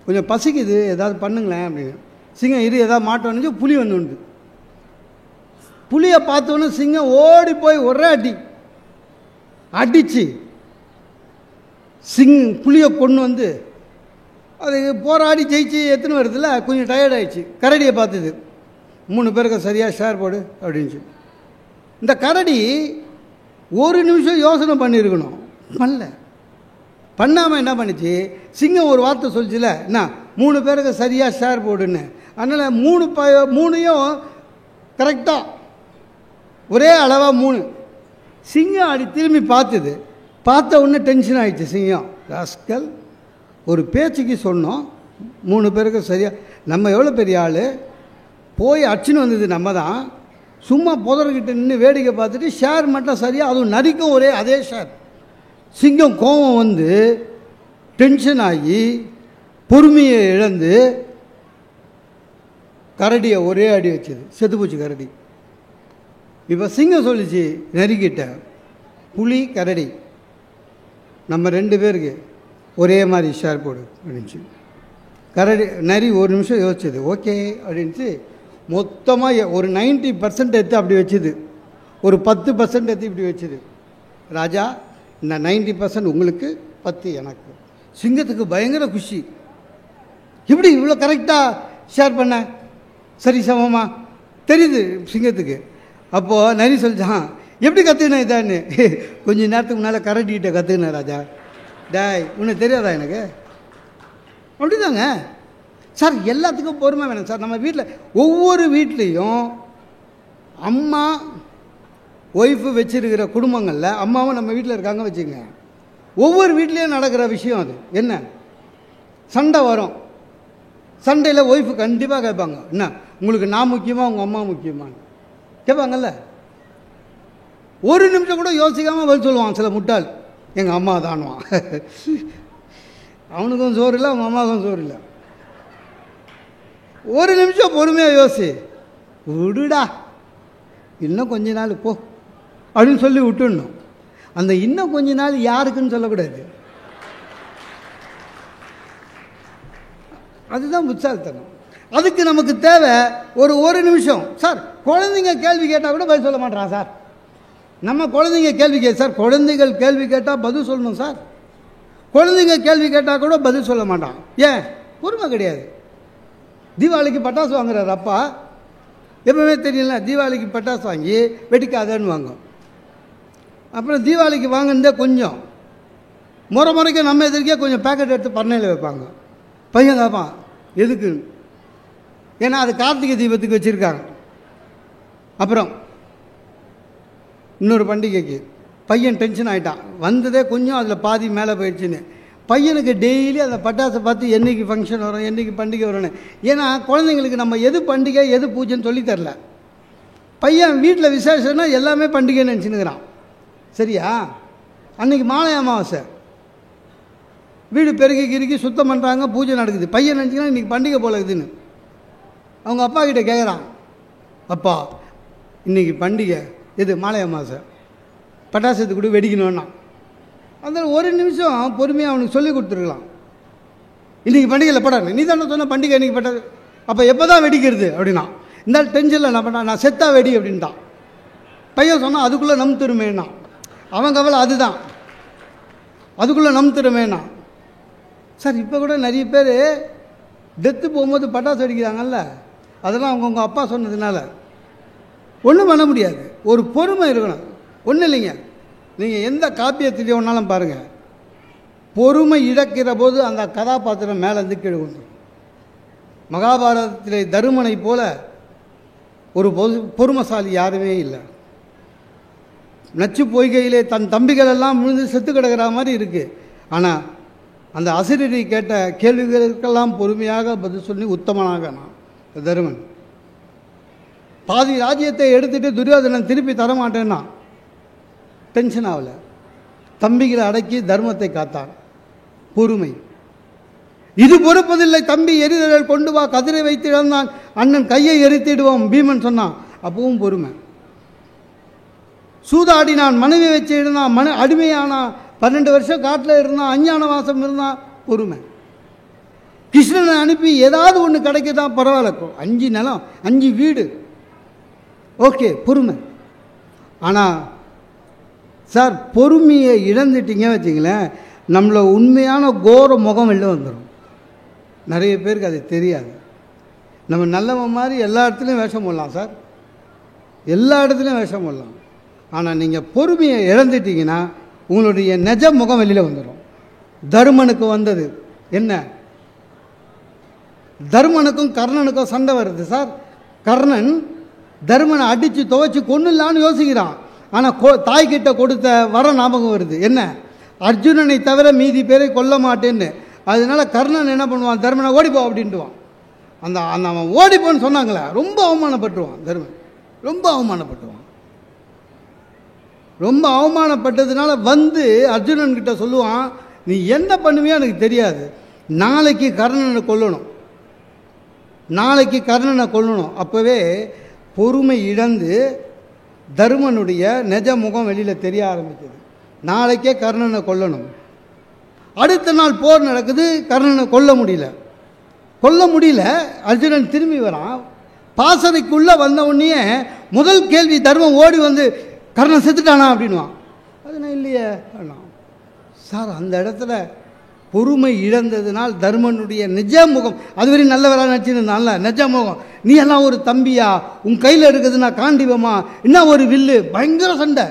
கொஞ்சம் பசிக்குது ஏதாவது பண்ணுங்களேன் அப்படின்னு. சிங்கம் இரு ஏதாவது மாட்டோன்னு புலி வந்து புலியை பார்த்தோன்னு சிங்கம் ஓடி போய் ஒரே அடிச்சு புலியை கொண்டு வந்து அது போராடி ஜெயிச்சு எத்தனை வருதுல்ல, கொஞ்சம் டயர்டாயிடுச்சு. கரடியை பார்த்தது, 3 பேருக்கு சரியாக ஷேர் போடு அப்படின்ச்சு. இந்த கரடி ஒரு நிமிஷம் யோசனை பண்ணியிருக்கணும், பண்ணாமல் என்ன பண்ணிச்சு, சிங்கம் ஒரு வார்த்தை சொல்லிச்சுல, என்ன 3 பேருக்கு சரியாக ஷேர் போடுன்னு. அதனால் 3யும் கரெக்டாக ஒரே அளவாக 3. சிங்கம் அப்படி திரும்பி பார்த்தது, பார்த்த உடனே டென்ஷன் ஆகிடுச்சு சிங்கம். ராஸ்கல், ஒரு பேச்சுக்கு சொன்னோம் 3 பேருக்கு சரியாக, நம்ம எவ்வளோ பெரிய ஆள், போய் அடிச்சுன்னு வந்தது நம்ம தான். சும்மா புதர்கிட்ட நின்று வேடிக்கை பார்த்துட்டு ஷேர் மட்டும் சரியாக, அதுவும் நரிக்கும் ஒரே அதே ஷேர். சிங்கம் கோபம் வந்து டென்ஷன் ஆகி பொறுமையை இழந்து கரடியை ஒரே அடி வச்சது, செத்து போச்சு கரடி. இப்போ சிங்கம் சொல்லிச்சு நரிக்கிட்ட, புலி கரடி நம்ம 2 பேருக்கு ஒரே மாதிரி ஷேர் போடு அப்படின்ச்சு. நரி ஒரு நிமிஷம் யோசிச்சது, ஓகே அப்படின்ட்டு மொத்தமாக ஒரு 90% எடுத்து அப்படி வச்சுது, ஒரு 10% எடுத்து இப்படி வச்சுது. ராஜா, இந்த 90% உங்களுக்கு, 10 எனக்கு. சிங்கத்துக்கு பயங்கர குஷி, இப்படி இவ்வளோ கரெக்டாக ஷேர் பண்ண, சரி சமமா தெரியுது சிங்கத்துக்கு. அப்போது நரி சொல்லிச்சான், எப்படி கற்றுக்கினேன் இதான்னு? கொஞ்ச நேரத்துக்கு முன்னால் கரடிக்கிட்ட கற்றுக்கினேன் ராஜா. டாய், உனக்கு தெரியாதா எனக்கு? அப்படிதாங்க சார், எல்லாத்துக்கும் பொறுமை வேணும் சார். நம்ம வீட்டில் ஒவ்வொரு வீட்லேயும் அம்மா ஒய்ஃபு வச்சுருக்கிற குடும்பங்களில், அம்மாவும் நம்ம வீட்டில் இருக்காங்க வச்சுங்க, ஒவ்வொரு வீட்லேயும் நடக்கிற விஷயம் அது என்ன, சண்டை வரும். சண்டையில் ஒய்ஃபு கண்டிப்பாக கேட்பாங்க, என்ன உங்களுக்கு நான் முக்கியமா உங்கள் அம்மா முக்கியமானு கேட்பாங்கல்ல. ஒரு நிமிஷம் கூட யோசிக்காமல் பதில் சொல்லுவான் சில முட்டாள், எங்கள் அம்மா தானுவான். அவனுக்கும் சோறு இல்லை, அவங்க அம்மாவுக்கும் சோறு இல்லை. ஒரு நிமிஷம் பொறுமையாக யோசி, விடுடா இன்னும் கொஞ்ச நாள் போ அப்படின்னு சொல்லி விட்டுடணும். அந்த இன்னும் கொஞ்ச நாள் யாருக்குன்னு சொல்லக்கூடாது. அதுதான் புத்தாலித்தனம். அதுக்கு நமக்கு தேவை ஒரு நிமிஷம். சார் குழந்தைங்க கேள்வி கேட்டால் கூட பதில் சொல்ல மாட்டான் சார். நம்ம குழந்தைங்க கேள்வி சார், குழந்தைகள் கேள்வி கேட்டால் பதில் சொல்லணும் சார். குழந்தைங்க கேள்வி கேட்டால் கூட பதில் சொல்ல மாட்டான். ஏன்? பொறுமை கிடையாது. தீபாவளிக்கு பட்டாசு வாங்குறாரு அப்பா, எப்பவுமே தெரியல, தீபாவளிக்கு பட்டாசு வாங்கி வெடிக்காதன்னு வாங்கும். அப்புறம் தீபாவளிக்கு வாங்கினதே கொஞ்சம் முறைக்க நம்ம எதிர்க்கே கொஞ்சம் பேக்கெட் எடுத்து பண்ணையில் வைப்பாங்க. பையன் கேட்பான் எதுக்கு, ஏன்னா அது கார்த்திகை தீபத்துக்கு வச்சுருக்காங்க. அப்புறம் இன்னொரு பண்டிகைக்கு பையன் டென்ஷன் ஆகிட்டான், வந்ததே கொஞ்சம் அதில் பாதி மேலே போயிடுச்சுன்னு. பையனுக்கு டெய்லி அந்த பட்டாசை பார்த்து என்றைக்கு ஃபங்க்ஷன் வரும், என்றைக்கு பண்டிகை வரும்னு. ஏன்னா குழந்தைங்களுக்கு நம்ம எது பண்டிகை எது பூஜைன்னு சொல்லித்தரல. பையன் வீட்டில் விசேஷம்னா எல்லாமே பண்டிகைன்னு நினச்சினுக்கிறான். சரியா? அன்றைக்கி மாலை அமாவாசை, வீடு பெருகி கிருக்கி சுத்தம் பண்ணுறாங்க, பூஜை நடக்குது. பையன் நினச்சிங்கன்னா இன்றைக்கி பண்டிகை போல இருக்குதுன்னு அவங்க அப்பா கிட்டே கேட்குறான், அப்பா இன்றைக்கி பண்டிகை எது, மாலை அமாவாசை, பட்டாசத்து கூட வெடிக்கணும்னா. அதில் ஒரு நிமிஷம் பொறுமையாக அவனுக்கு சொல்லி கொடுத்துருக்கலாம். இன்றைக்கி பண்டிகையில் படாது, நீ தானே சொன்ன பண்டிகை இன்றைக்கி பட்டாது, அப்போ எப்போ தான் வெடிக்கிறது அப்படின்னா. இந்த டென்ஷனில் என்ன பண்ணான், நான் செத்தா வெடி அப்படின்ட்டான். பையன் சொன்னால் அதுக்குள்ளே நம் திருமேனா, அவன் கவலை அதுதான், அதுக்குள்ளே நம் திருமேனா. சார் இப்போ கூட நிறைய பேர் டெத்து போகும்போது பட்டாசு வெடிக்கிறாங்கல்ல, அதெல்லாம் அவங்கவுங்க அப்பா சொன்னதுனால ஒன்றும் பண்ண முடியாது. ஒரு பொறுமை இருக்கணும். ஒன்றும் இல்லைங்க, நீங்கள் எந்த காப்பியத்திலேயே ஒன்றாலும் பாருங்கள், பொறுமை இழக்கிற போது அந்த கதாபாத்திரம் மேலேருந்து கீழே வந்துடும். மகாபாரதத்திலே தருமனை போல ஒரு பொறுமைசாலி யாருமே இல்லை. நச்சு பொய்கையிலே தன் தம்பிகள் எல்லாம் விழுந்து செத்து கிடக்கிற மாதிரி இருக்குது. ஆனால் அந்த அசிரரை கேட்ட கேள்விகளுக்கெல்லாம் பொறுமையாக பதில் சொல்லி உத்தமனாக நான் தருமன். பாதி ராஜ்யத்தை எடுத்துகிட்டு துரியோதனன் திருப்பி தரமாட்டேன்னா டென்ஷன் ஆகலை, தம்பிகளை அடக்கி தர்மத்தை காத்தான். பொறுமை. இது பொறுப்பதில்லை தம்பி, எரிதல் கொண்டு வா, கதிரை வைத்து இழந்தான் அண்ணன் கையை எரித்திடுவோம் பீமன் சொன்னான், அப்பவும் பொறுமை. சூதாடினான், மனைவி வச்சு இருந்தான், அடிமையானா, 12 வருஷம் காட்டில் இருந்தான், அஞ்ஞான வாசம் இருந்தான், பொறுமை. கிருஷ்ணனை அனுப்பி ஏதாவது ஒன்று கிடைக்கதான் பரவாயில்ல, 5 நிலம் 5 வீடு, ஓகே பொறுமை. ஆனால் சார் பொறுமையை இழந்துட்டீங்க வச்சிங்களேன், நம்மளை உண்மையான கோர முகம் வெளில வந்துடும். நிறைய பேருக்கு அது தெரியாது. நம்ம நல்லவன் மாதிரி எல்லா இடத்துலையும் வேஷம் போடலாம் சார், எல்லா இடத்துலையும் வேஷம் போடலாம். ஆனால் நீங்கள் பொறுமையை இழந்துட்டீங்கன்னா உங்களுடைய நிஜ முகம் வெளியில் வந்துடும். தருமனுக்கு வந்தது என்ன, தருமனுக்கும் கர்ணனுக்கும் சண்டை வருது சார். கர்ணன் தருமனை அடித்து துவைச்சி கொன்னுலான்னு யோசிக்கிறான். ஆனால் தாய்கிட்ட கொடுத்த வர ஞாபகம் வருது, என்ன, அர்ஜுனனை தவிர மீதி பேரை கொல்ல மாட்டேன்னு. அதனால கர்ணன் என்ன பண்ணுவான், தருமனை ஓடிப்போ அப்படின்ட்டுவான். அந்த அவன் ஓடிப்போன்னு சொன்னாங்களே, ரொம்ப அவமானப்பட்டுருவான் தருமன், ரொம்ப அவமானப்பட்டுவான். ரொம்ப அவமானப்பட்டதுனால வந்து அர்ஜுனன் கிட்ட சொல்லுவான், நீ என்ன பண்ணுவியோ எனக்கு தெரியாது, நாளைக்கு கர்ணனை கொல்லணும், நாளைக்கு கர்ணனை கொல்லணும். அப்போவே பொறுமை இழந்து தருமனுடைய நிஜ முகம் வெளியில் தெரிய ஆரம்பிச்சது. நாளைக்கே கர்ணனை கொல்லணும். அடுத்த நாள் போர் நடக்குது, கர்ணனை கொல்ல முடியல. அர்ஜுனன் திரும்பி வரான். பாசறைக்குள்ளே வந்த உடனே முதல் கேள்வி தர்மம் ஓடி வந்து, கர்ணன் செத்துட்டானா அப்படின்வான். அது நான் இல்லையே சார். அந்த இடத்துல பொறுமை இழந்ததுனால் தர்மனுடைய நிஜ முகம், அதுவரை நல்லவராக நினச்சிருந்தான்ல, நிஜ முகம், நீ எல்லாம் ஒரு தம்பியா, உன் கையில் இருக்குதுன்னா காண்டிவமா, என்ன ஒரு வில்லு, பயங்கர சண்டை.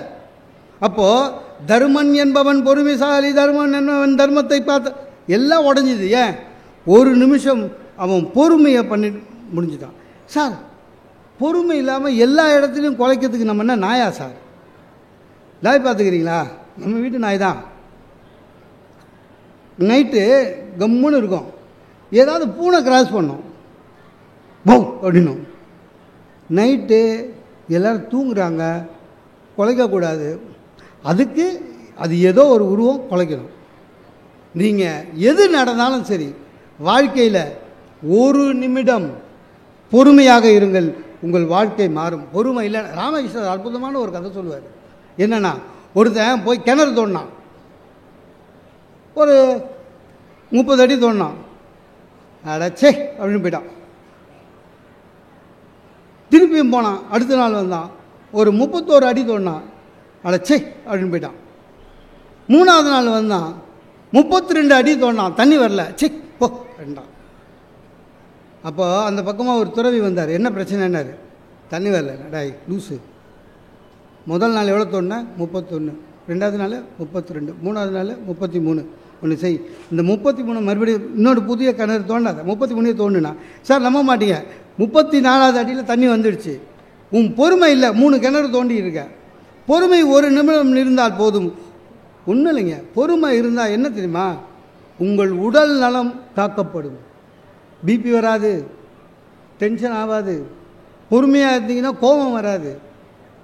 அப்போது தர்மன் என்பவன் பொறுமைசாலி, தர்மன் என்பவன் தர்மத்தை பார்த்து எல்லாம் உடஞ்சிது. ஏன்? ஒரு நிமிஷம் அவன் பொறுமையை பண்ணி முடிஞ்சுட்டான். சார் பொறுமை இல்லாமல் எல்லா இடத்துலையும் குலைக்கிறதுக்கு நம்ம என்ன நாயா சார்? நாய் பார்த்துக்கிறீங்களா? நம்ம வீட்டு நாய் தான். நைட்டு கம்முன்னு இருக்கும், ஏதாவது பூனை கிராஸ் பண்ணோம், போ அப்படின்னும். நைட்டு எல்லோரும் தூங்குறாங்க, குலைக்கக்கூடாது, அதுக்கு அது ஏதோ ஒரு உருவம் குலைக்கணும். நீங்கள் எது நடந்தாலும் சரி, வாழ்க்கையில் ஒரு நிமிடம் பொறுமையாக இருங்கள், உங்கள் வாழ்க்கை மாறும். பொறுமை இல்லை. ராமகிருஷ்ணர் அற்புதமான ஒரு கதை சொல்லுவார். என்னென்னா, ஒருத்தன் போய் கிணறு தோண்டினான், ஒரு 30 அடி தோண்டினான். அடச்சே அப்படின்னு போயிட்டான். திருப்பியும் போனான், அடுத்த நாள் வந்தான், ஒரு 31 அடி தோண்டினான். அடச்சே அப்படின்னு போயிட்டான். 3வது நாள் வந்தான், 32 அடி தோண்டினான், தண்ணி வரல. சே போ ரெண்டான். அப்போ அந்த பக்கமாக ஒரு துறவி வந்தார். என்ன பிரச்சனைன்னாரு, தண்ணி வரல. டாய் லூஸு, முதல் நாள் எவ்வளோ தோண்டின? 31. 2வது நாள் 32, 3வது நாள் 33. ஒன்று செய், இந்த 33 மறுபடியும் இன்னொரு புதிய கிணறு தோண்டாத, 33 தோண்டுனா. சார் நம்ப மாட்டீங்க, 34வது அடியில் தண்ணி வந்துடுச்சு. உன் பொறுமை இல்லை, 3 கிணறு தோண்டி இருக்க. பொறுமை 1 நிமிடம் இருந்தால் போதும். ஒன்றும் இல்லைங்க, பொறுமை இருந்தால் என்ன தெரியுமா, உங்கள் உடல் நலம் காக்கப்படும். பிபி வராது, டென்ஷன் ஆகாது. பொறுமையாக இருந்தீங்கன்னா கோபம் வராது.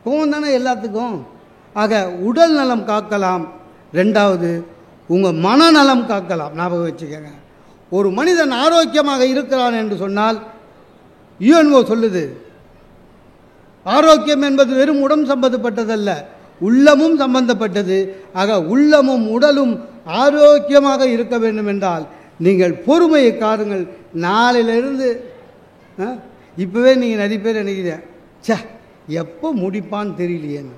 கோபம் தானே எல்லாத்துக்கும். ஆக உடல் நலம் காக்கலாம். 2வது உங்கள் மனநலம் காக்கலாம். ஞாபகம் வச்சுக்கோங்க. ஒரு மனிதன் ஆரோக்கியமாக இருக்கிறான் என்று சொன்னால், யுஎன்ஓ சொல்லுது, ஆரோக்கியம் என்பது வெறும் உடம்பு சம்பந்தப்பட்டதல்ல, உள்ளமும் சம்பந்தப்பட்டது. ஆக உள்ளமும் உடலும் ஆரோக்கியமாக இருக்க வேண்டும் என்றால் நீங்கள் பொறுமையை காருங்கள். நாளிலிருந்து இப்போவே நீங்கள் நிறைய பேர் நினைக்கிறீங்க, சே எப்போ முடிப்பான்னு தெரியலையேன்னு.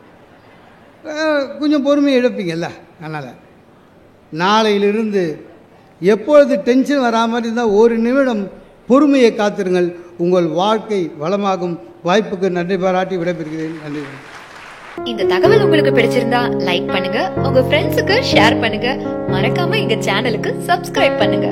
கொஞ்சம் பொறுமையை எடுப்பீங்கல்ல. அதனால் நாளையிலிருந்து எப்பொழுது டென்ஷன் வராமல் இருந்தால் 1 நிமிடம் பொறுமையை காத்திருங்கள். உங்கள் வாழ்க்கை வளமாகும். வாய்ப்புக்கு நன்றி பாராட்டி விடைபெறுகிறேன். நன்றி. இந்த தகவல் உங்களுக்கு பிடிச்சிருந்தா லைக் பண்ணுங்க, உங்க ஃப்ரெண்ட்ஸுக்கு ஷேர் பண்ணுங்க, மறக்காம எங்க சேனலுக்கு சப்ஸ்கிரைப் பண்ணுங்க.